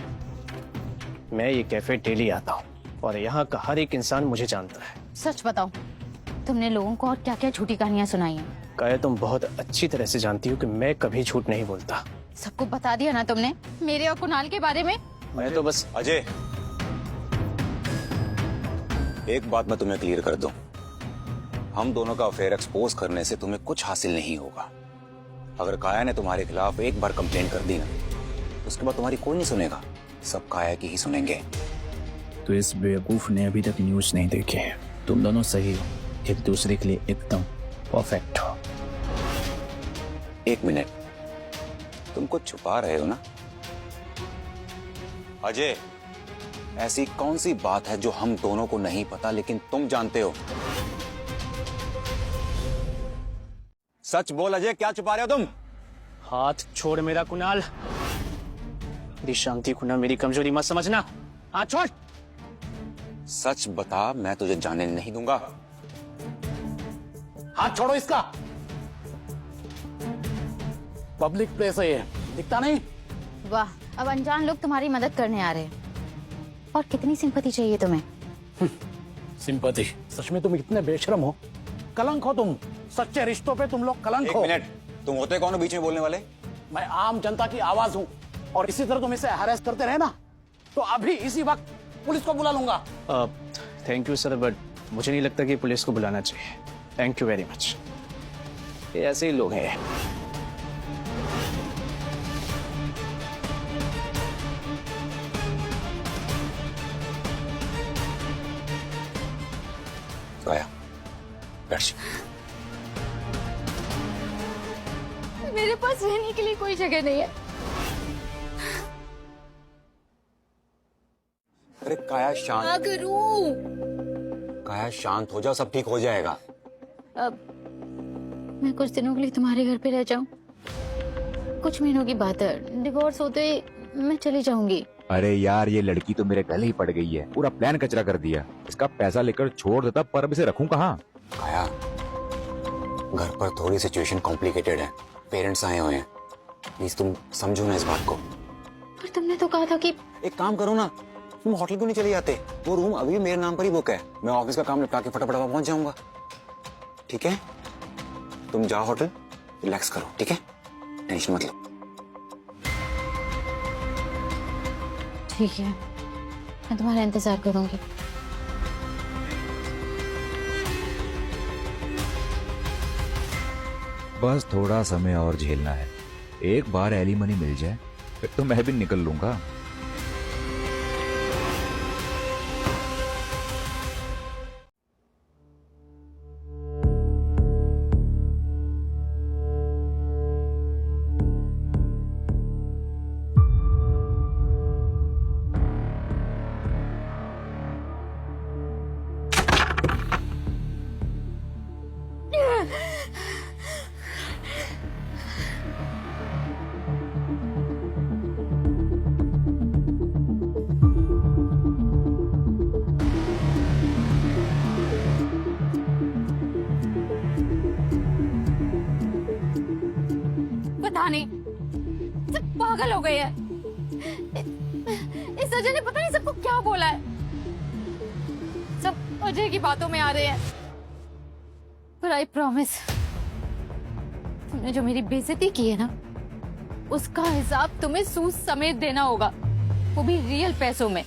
मैं ये कैफे डेली आता हूँ और यहाँ का हर एक इंसान मुझे जानता है। सच बताओ, तुमने लोगों को और क्या क्या झूठी कहानियां सुनाई हैं? काया, तुम बहुत अच्छी तरह से जानती हो कि मैं कभी झूठ नहीं बोलता। सबको बता दिया ना तुमने मेरे और कुणाल के बारे में। मैं तो बस अजय, एक बात मैं तुम्हें क्लियर कर दूं, हम दोनों का अफेयर एक्सपोज करने से तुम्हें कुछ हासिल नहीं होगा। अगर काया ने तुम्हारे खिलाफ एक बार कंप्लेंट कर दी ना, उसके बाद तुम्हारी कोई नहीं सुनेगा, सब काया की ही सुनेंगे। तो इस बेवकूफ ने अभी तक न्यूज नहीं देखे हैं। तुम दोनों सही हो, एक दूसरे के लिए एकदम परफेक्ट हो। एक मिनट, तुम कुछ छुपा रहे हो ना? अजय, ऐसी कौन सी बात है जो हम दोनों को नहीं पता लेकिन तुम जानते हो? सच बोल अजय, क्या छुपा रहे हो तुम? हाथ छोड़ मेरा कुणाल। मेरी शांति को ना मेरी कमजोरी मत समझना। हाथ छोड़। सच बता, मैं तुझे जाने नहीं दूंगा। हाथ छोड़ो इसका। पब्लिक प्लेस है ये, दिखता नहीं? वाह, अब अनजान लोग तुम्हारी मदद करने आ रहे हैं। और कितनी सिंपैथी चाहिए तुम्हें? सिंपैथी? सच में तुम इतने बेशरम हो, कलंक हो तुम। सच्चे रिश्तों पे तुम लोग कलंक हो। एक मिनट, तुम होते कौन हो बीच में बोलने वाले? मैं आम जनता की आवाज हूँ और इसी तरह तुम इसे हैरेस करते रहे ना तो अभी इसी वक्त पुलिस को बुला लूंगा। थैंक यू सर, बट मुझे नहीं लगता कि पुलिस को बुलाना चाहिए। Thank you very much. ये ऐसे ही लोग हैं। काया, बैठ। मेरे पास रहने के लिए कोई जगह नहीं है। अरे काया शांत। क्या करूं? काया शांत हो जाओ, सब ठीक हो जाएगा। अब मैं कुछ दिनों के लिए तुम्हारे घर पे रह जाऊं? कुछ महीनों की बात है, डिवोर्स होते ही मैं चली जाऊंगी। अरे यार, ये लड़की तो मेरे गले ही पड़ गई है, पूरा प्लान कचरा कर दिया। इसका पैसा लेकर छोड़ देता, पर अब इसे रखूं कहाँ? काया, घर पर थोड़ी सिचुएशन कॉम्प्लिकेटेड है, पेरेंट्स आए हुए हैं, प्लीज तुम समझो ना इस बात को। पर तुमने तो कहा था कि एक काम करो ना, तुम होटल क्यों नहीं चले जाते? वो रूम अभी मेरे नाम पर ही बुक है, मैं ऑफिस का काम निपटा के फटाफट वहां पहुंच जाऊंगा। ठीक है, तुम जाओ होटल, रिलैक्स करो, ठीक है? टेंशन मत लो। ठीक है, मैं तुम्हारा इंतजार करूंगी। बस थोड़ा समय और झेलना है, एक बार एलिमनी मिल जाए फिर तो मैं भी निकल लूंगा। पता नहीं, सब पागल हो गए हैं। इस अजय ने पता नहीं सबको क्या बोला है, सब अजय की बातों में आ रहे हैं। पर आई प्रॉमिस, तुमने जो मेरी बेइज्जती की है ना, उसका हिसाब तुम्हें सूद समेत देना होगा, वो भी रियल पैसों में।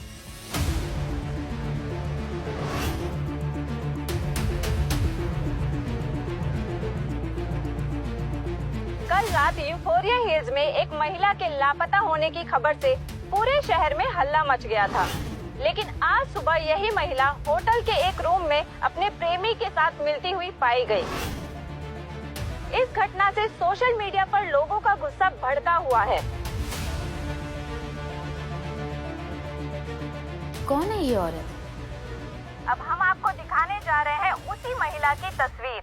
कल रात यूफोरिया हिल्स में एक महिला के लापता होने की खबर से पूरे शहर में हल्ला मच गया था, लेकिन आज सुबह यही महिला होटल के एक रूम में अपने प्रेमी के साथ मिलती हुई पाई गई। इस घटना से सोशल मीडिया पर लोगों का गुस्सा भड़का हुआ है। कौन है ये औरत? अब हम आपको दिखाने जा रहे हैं उसी महिला की तस्वीर।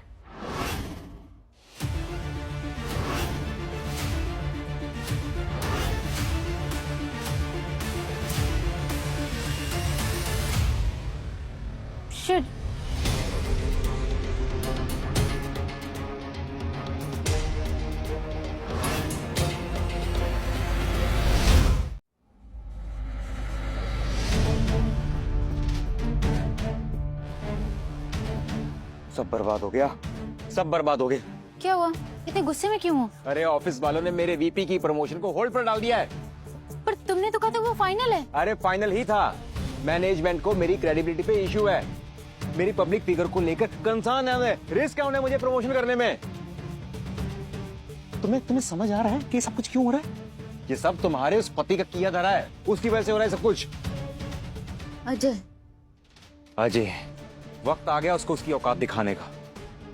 Shit. सब बर्बाद हो गया, सब बर्बाद हो गया। क्या हुआ? इतने गुस्से में क्यों हो? अरे ऑफिस वालों ने मेरे वीपी की प्रमोशन को होल्ड पर डाल दिया है। पर तुमने तो कहा था वो फाइनल है। अरे फाइनल ही था, मैनेजमेंट को मेरी क्रेडिबिलिटी पे इश्यू है, मेरी पब्लिक फिगर को लेकर कंसर्न है, हमें रिस्क है उन्हें मुझे प्रमोशन करने में। तुम्हें समझ आ रहा है कि सब कुछ क्यों हो रहा है? ये सब तुम्हारे उस पति का किया धरा है, उसकी वजह से हो रहा है सब कुछ। अजय, अजय, वक्त आ गया उसको उसकी औकात दिखाने का,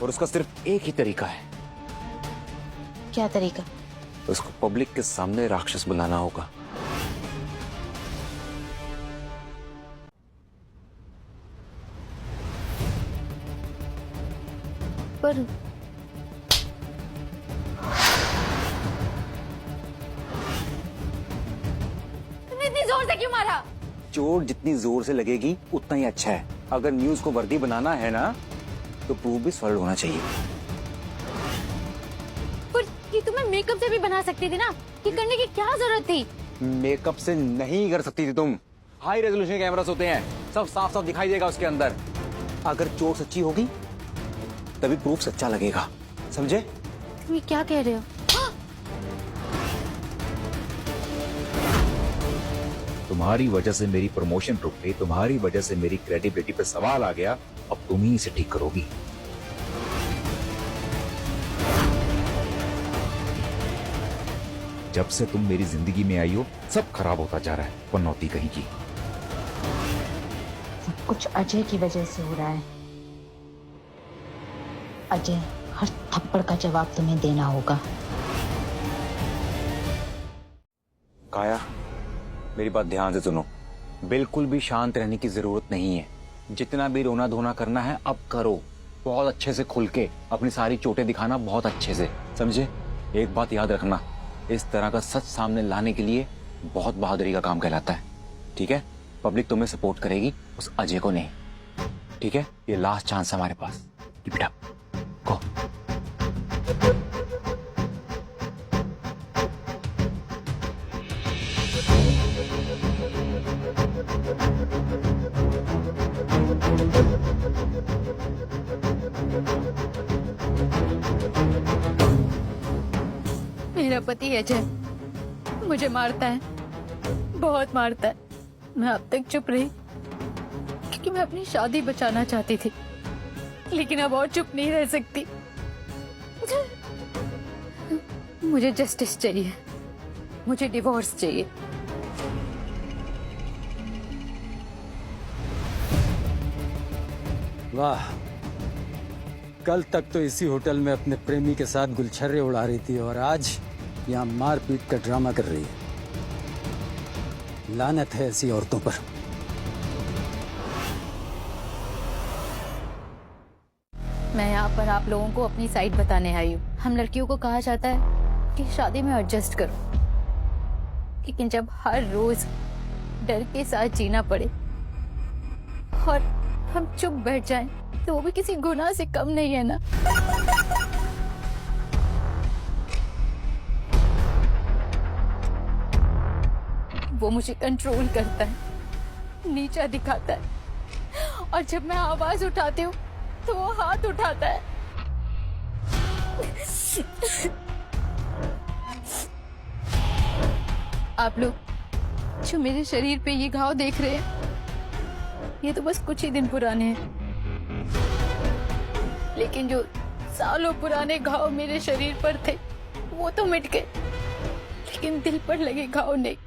और उसका सिर्फ एक ही तरीका है। क्या तरीका? उसको पब्लिक के सामने राक्षस बनाना होगा। पर तुमने इतनी जोर से क्यों मारा? चोट जितनी जोर से लगेगी उतना ही अच्छा है। अगर न्यूज को वर्दी बनाना है ना, तो प्रूफ भी सॉलिड होना चाहिए। पर ये तुम्हें मेकअप से भी बना सकती थी ना, ये करने की क्या जरूरत थी? मेकअप से नहीं कर सकती थी तुम। हाई रेजोल्यूशन कैमरास होते हैं, सब साफ साफ दिखाई देगा उसके अंदर। अगर चोट सच्ची होगी तभी प्रूफ सच्चा लगेगा, समझे? तुम ये क्या कह रहे हो? तुम्हारी वजह से मेरी प्रमोशन रुक गई, तुम्हारी वजह से मेरी क्रेडिबिलिटी पे सवाल आ गया। अब तुम ही इसे ठीक करोगी। जब से तुम मेरी जिंदगी में आई हो, सब खराब होता जा रहा है, पनौती कहीं की। सब कुछ अजय की वजह से हो रहा है। अजय, हर थप्पड़ का जवाब तुम्हें देना होगा। काया, मेरी बात ध्यान से सुनो। बिल्कुल भी शांत रहने की जरूरत नहीं है। जितना भी रोना धोना करना है अब करो, बहुत अच्छे से खुल के अपनी सारी चोटें दिखाना, बहुत अच्छे से, समझे? एक बात याद रखना, इस तरह का सच सामने लाने के लिए बहुत बहादुरी का काम कहलाता है, ठीक है? पब्लिक तुम्हें सपोर्ट करेगी, उस अजय को नहीं, ठीक है? ये लास्ट चांस है हमारे पास। Keep it up. Go. मेरा पति अजय मुझे मारता है, बहुत मारता है। मैं अब तक चुप रही क्योंकि मैं अपनी शादी बचाना चाहती थी, लेकिन अब और चुप नहीं रह सकती। मुझे जस्टिस चाहिए, मुझे डिवोर्स चाहिए। वाह, कल तक तो इसी होटल में अपने प्रेमी के साथ गुलछर्रे उड़ा रही थी और आज यहाँ मारपीट का ड्रामा कर रही है। लानत है ऐसी औरतों पर। मैं यहाँ पर आप लोगों को अपनी साइड बताने आई हूँ। हम लड़कियों को कहा जाता है कि शादी में एडजस्ट करो, लेकिन जब हर रोज डर के साथ जीना पड़े और हम चुप बैठ जाएं, तो वो भी किसी गुनाह से कम नहीं है ना। वो मुझे कंट्रोल करता है, नीचा दिखाता है, और जब मैं आवाज उठाती हूँ तो वो हाथ उठाता है। आप लोग जो मेरे शरीर पे ये घाव देख रहे हैं, ये तो बस कुछ ही दिन पुराने हैं, लेकिन जो सालों पुराने घाव मेरे शरीर पर थे वो तो मिट गए, लेकिन दिल पर लगे घाव नहीं।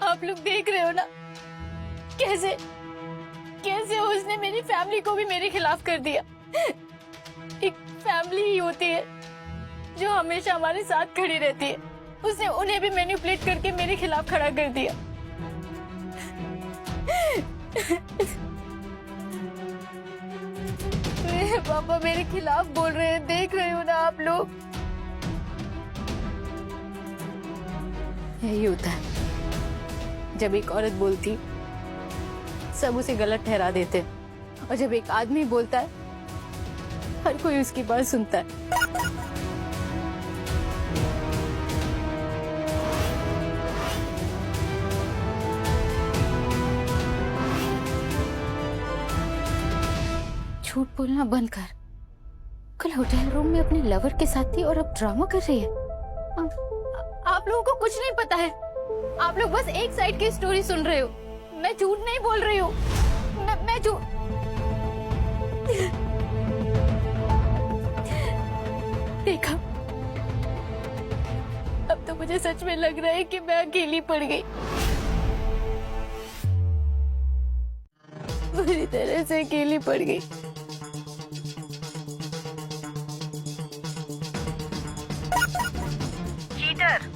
आप लोग देख रहे हो ना कैसे कैसे उसने मेरी फैमिली को भी मेरे खिलाफ कर दिया। एक फैमिली ही होती है जो हमेशा हमारे साथ खड़ी रहती है, उसने उन्हें भी मैनिपुलेट करके मेरे खिलाफ खड़ा कर दिया। मेरे पापा मेरे खिलाफ बोल रहे हैं, देख रहे हो ना आप लोग। यही होता है जब एक औरत बोलती सब उसे गलत ठहरा देते, और जब एक आदमी बोलता है हर कोई उसकी बात सुनता है। झूठ बोलना बंद कर। कल होटल रूम में अपने लवर के साथ थी और अब ड्रामा कर रही है। आप लोगों को कुछ नहीं पता है, आप लोग बस एक साइड की स्टोरी सुन रहे हो। मैं झूठ नहीं बोल रही हूँ, मैं झूठ। देखा, अब तो मुझे सच में लग रहा है कि मैं अकेली पड़ गई, बुरी तरह से अकेली पड़ गई। चीटर,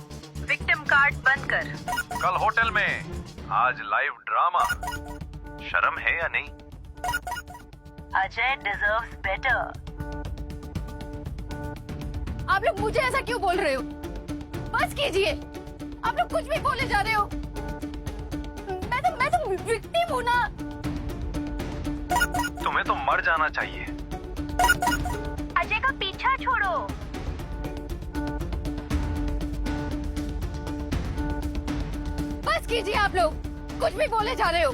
विक्टिम कार्ड बंद कर। कल होटल में, आज लाइव ड्रामा। शर्म है या नहीं? Ajay deserves better. आप लोग मुझे ऐसा क्यों बोल रहे हो? बस कीजिए, आप लोग कुछ भी बोले जा रहे हो। मैं तो विक्टिम हूँ ना। तुम्हें तो मर जाना चाहिए। अजय का पीछा छोड़ो। बस कीजिए, आप लोग कुछ भी बोले जा रहे हो।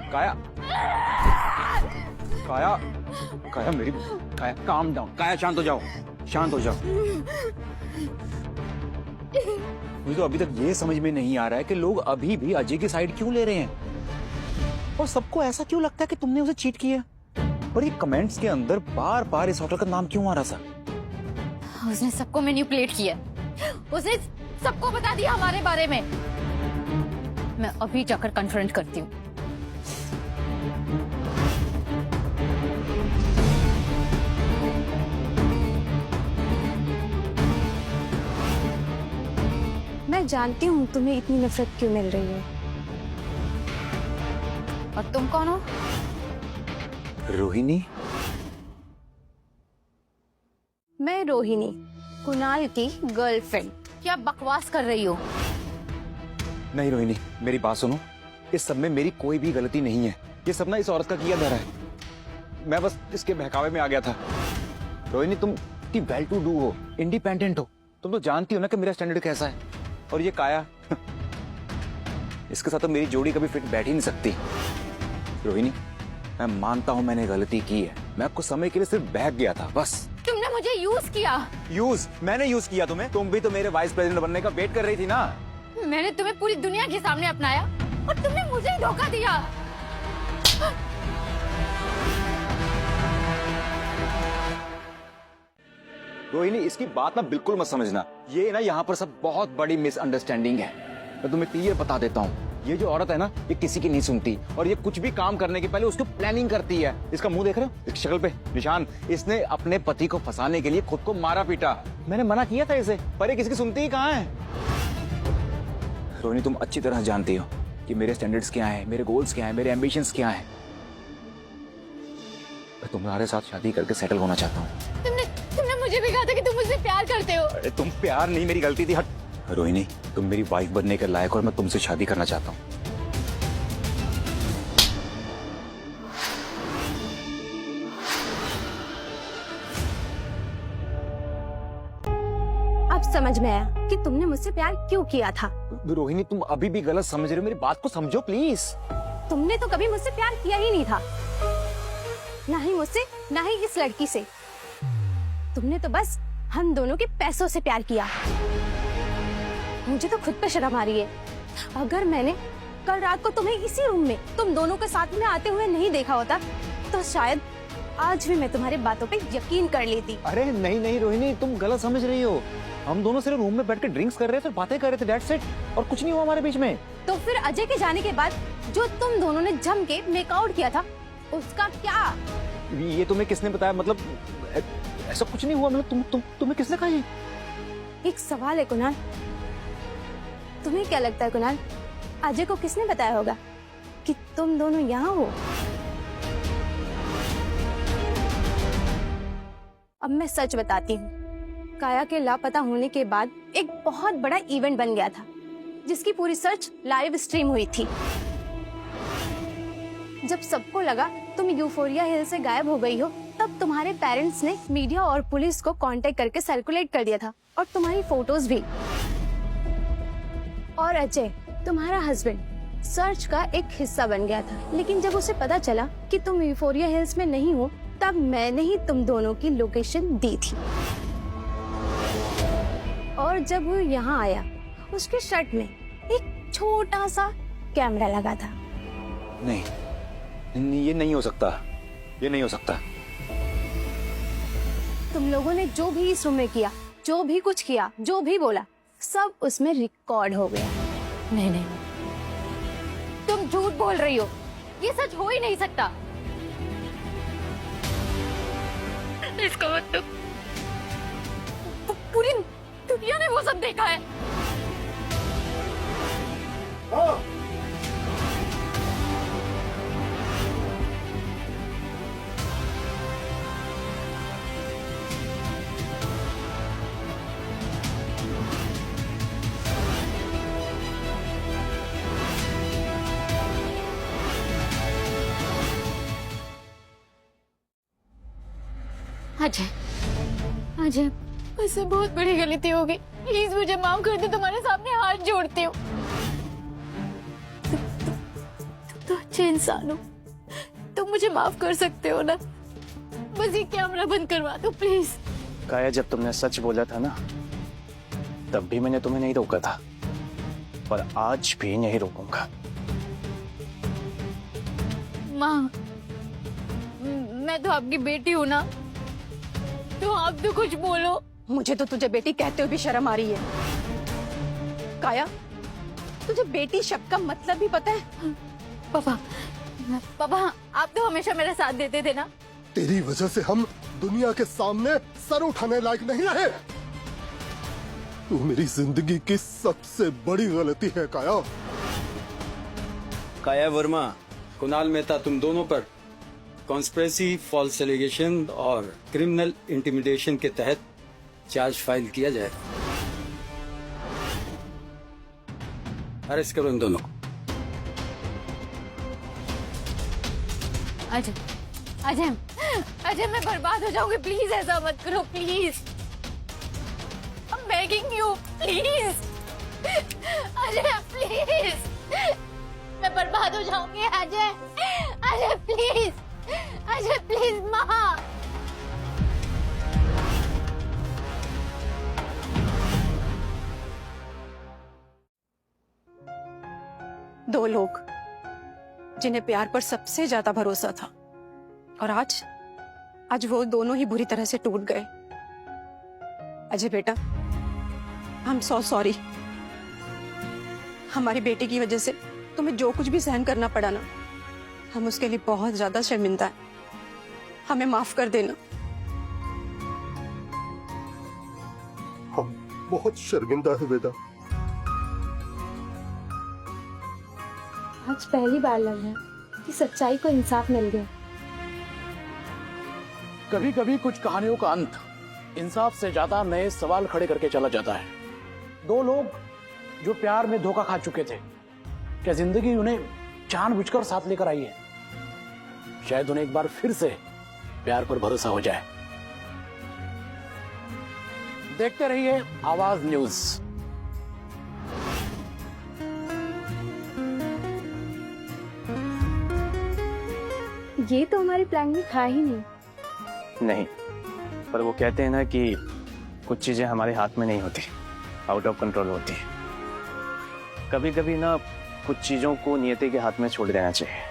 काया, काया, काया मेरी, काया काम डाउन, काया शांत हो जाओ, शांत हो जाओ। मुझे तो अभी तक ये समझ में नहीं आ रहा है कि लोग अभी भी अजय की साइड क्यों ले रहे हैं, और सबको ऐसा क्यों लगता है कि तुमने उसे चीट किया। और ये कमेंट्स के अंदर बार बार इस होटल का नाम क्यों आ रहा था? उसने सबको मैनिपुलेट किया, उसने सबको बता दिया हमारे बारे में। मैं अभी जाकर कन्फ्रंट करती हूँ। मैं जानती हूँ तुम्हें इतनी नफरत क्यों मिल रही है। और तुम कौन हो? रोहिणी? मैं रोहिणी, कुणाल की गर्लफ्रेंड। क्या बकवास कर रही हो? नहीं रोहिणी, मेरी बात सुनो, इस सब में मेरी कोई भी गलती नहीं है। ये सब ना इस औरत का किया धरा है, मैं बस इसके बहकावे में आ गया था। रोहिणी, तुम इतनी वेल टू डू हो, इंडिपेंडेंट हो, तुम तो जानती हो ना कि मेरा स्टैंडर्ड कैसा है। और ये काया, इसके साथ तो मेरी जोड़ी कभी फिट बैठ ही नहीं सकती। रोहिणी, मैं मानता हूं मैंने गलती की है, मैं कुछ समय के लिए सिर्फ बहक गया था बस। तुमने मुझे यूज किया। यूज? मैंने यूज किया तुम्हें? तुम भी तो मेरे वाइस प्रेसिडेंट बनने का वेट कर रही थी ना। मैंने तुम्हें पूरी दुनिया के सामने अपनाया और तुमने मुझे ही धोखा दिया। रोहिणी, इसकी बात ना बिल्कुल मत समझना, ये ना यहाँ पर सब बहुत बड़ी मिसअंडरस्टैंडिंग है। मैं तुम्हें क्लियर बता देता हूँ, ये जो औरत है ना, ये किसी की नहीं सुनती और ये कुछ भी काम करने के पहले उसको प्लानिंग करती है। इसका मुंह देख रहे हो, इसकी शक्ल पे निशान। इसने अपने पति को फंसाने के लिए खुद को मारा पीटा। मैंने मना किया था इसे, पर ये किसी की सुनती ही कहाँ है। रोहिणी, तुम अच्छी तरह जानती हो कि मेरे स्टैंडर्ड्स क्या हैं, मेरे गोल्स क्या हैं, मेरे एम्बिशंस क्या हैं। मैं तुम्हारे साथ शादी करके सेटल होना चाहता हूँ। तुमने मुझे भी कहा था कि तुम मुझसे प्यार करते हो। अरे तुम प्यार नहीं, मेरी गलती थी। हट रोहिणी, तुम मेरी वाइफ बनने के लायक और मैं तुमसे शादी करना चाहता हूँ। अब समझ में आया कि तुमने मुझसे प्यार क्यों किया था। रोहिणी, तुम अभी भी गलत समझ रहे हो, मेरी बात को समझो प्लीज। तुमने तो कभी मुझसे प्यार किया ही नहीं था, ना ही मुझसे ना ही इस लड़की से। तुमने तो बस हम दोनों के पैसों से प्यार किया। मुझे तो खुद पे शर्म आ रही है। अगर मैंने कल रात को तुम्हें इसी रूम में तुम दोनों के साथ में आते हुए नहीं देखा होता तो शायद आज भी मैं तुम्हारी बातों पे यकीन कर लेती। अरे नहीं नहीं रोहिणी, तुम गलत समझ रही हो। हम दोनों सिर्फ रूम में बैठ के ड्रिंक्स कर रहे थे, बातें कर रहे थे, दैट्स इट। और कुछ नहीं हुआ हमारे बीच में। तो फिर अजय के जाने के बाद जो तुम दोनों ने जम के मेकआउट किया था उसका क्या? ये तुम्हें किसने बताया? मतलब ऐसा कुछ नहीं हुआ। मतलब तुम्हें किसने कहा ये? एक सवाल है कुणाल, तुम्हें क्या लगता है कुणाल, अजय को किसने बताया होगा कि तुम दोनों यहाँ हो? अब मैं सच बताती हूँ, काया के लापता होने के बाद एक बहुत बड़ा इवेंट बन गया था जिसकी पूरी सर्च लाइव स्ट्रीम हुई थी। जब सबको लगा तुम यूफोरिया हिल से गायब हो गई हो, तब तुम्हारे पेरेंट्स ने मीडिया और पुलिस को कांटेक्ट करके सर्कुलेट कर दिया था, और तुम्हारी फोटोज भी। और अजय, तुम्हारा हस्बैंड, सर्च का एक हिस्सा बन गया था। लेकिन जब उसे पता चला कि तुम यूफोरिया हिल्स में नहीं हो, तब मैंने ही तुम दोनों की लोकेशन दी थी। और जब वो यहाँ आया, उसके शर्ट में एक छोटा सा कैमरा लगा था। नहीं, ये नहीं हो सकता, ये नहीं हो सकता। तुम लोगों ने जो भी इस रूम में किया, जो भी कुछ किया, जो भी बोला, सब उसमें रिकॉर्ड हो गया। नहीं नहीं, तुम झूठ बोल रही हो, ये सच हो ही नहीं सकता। इसका मतलब पूरी दुनिया ने वो सब देखा है। अजय, अजय, मुझसे बहुत बड़ी गलती हो गई, प्लीज मुझे माफ कर दे, तुम्हारे सामने हाथ जोड़ती हूँ। तुम तो अच्छे इंसान हो, तुम मुझे माफ कर सकते हो ना? बस ये कैमरा बंद करवा दो प्लीज। काया, जब तुमने सच बोला था ना, तब भी मैंने तुम्हें नहीं रोका था, पर आज भी नहीं रोकूंगा। माँ, मैं तो आपकी बेटी हूँ ना, तो आप तो कुछ बोलो। मुझे तो तुझे बेटी कहते हुए भी शर्म आ रही है। काया, तुझे बेटी शब्द का मतलब भी पता है? पापा, पापा, आप तो हमेशा मेरा साथ देते थे ना। तेरी वजह से हम दुनिया के सामने सर उठाने लायक नहीं रहे। तू मेरी जिंदगी की सबसे बड़ी गलती है काया। काया वर्मा, कुणाल मेहता, तुम दोनों पर कॉन्स्पिरेसी, फॉल्स एलिगेशन और क्रिमिनल इंटिमिडेशन के तहत चार्ज फाइल किया जाए। अरेस्ट करो इन दोनों को। अजय, अजय, अजय, मैं बर्बाद हो जाऊंगी, प्लीज ऐसा मत करो, please. I'm begging you, please. Ajay, please, मैं बर्बाद हो जाऊंगी। अजय, अजय, प्लीज, अजय, प्लीज, माँ। दो लोग जिन्हें प्यार पर सबसे ज्यादा भरोसा था, और आज वो दोनों ही बुरी तरह से टूट गए। अजय बेटा, आई एम सो सॉरी। हमारी बेटी की वजह से तुम्हें जो कुछ भी सहन करना पड़ा ना, हम उसके लिए बहुत ज्यादा शर्मिंदा हैं। हमें माफ कर देना। हम बहुत शर्मिंदा है वेदा। आज पहली बार लग रहा है कि सच्चाई को इंसाफ मिल गया। कभी कभी कुछ कहानियों का अंत इंसाफ से ज्यादा नए सवाल खड़े करके चला जाता है। दो लोग जो प्यार में धोखा खा चुके थे, क्या जिंदगी उन्हें जानबूझकर साथ लेकर आई है? शायद उन्हें एक बार फिर से प्यार पर भरोसा हो जाए। देखते रहिए आवाज न्यूज। ये तो हमारे प्लान में था ही नहीं। नहीं, पर वो कहते हैं ना कि कुछ चीजें हमारे हाथ में नहीं होती, आउट ऑफ कंट्रोल होती हैं। कभी कभी ना कुछ चीजों को नियति के हाथ में छोड़ देना चाहिए।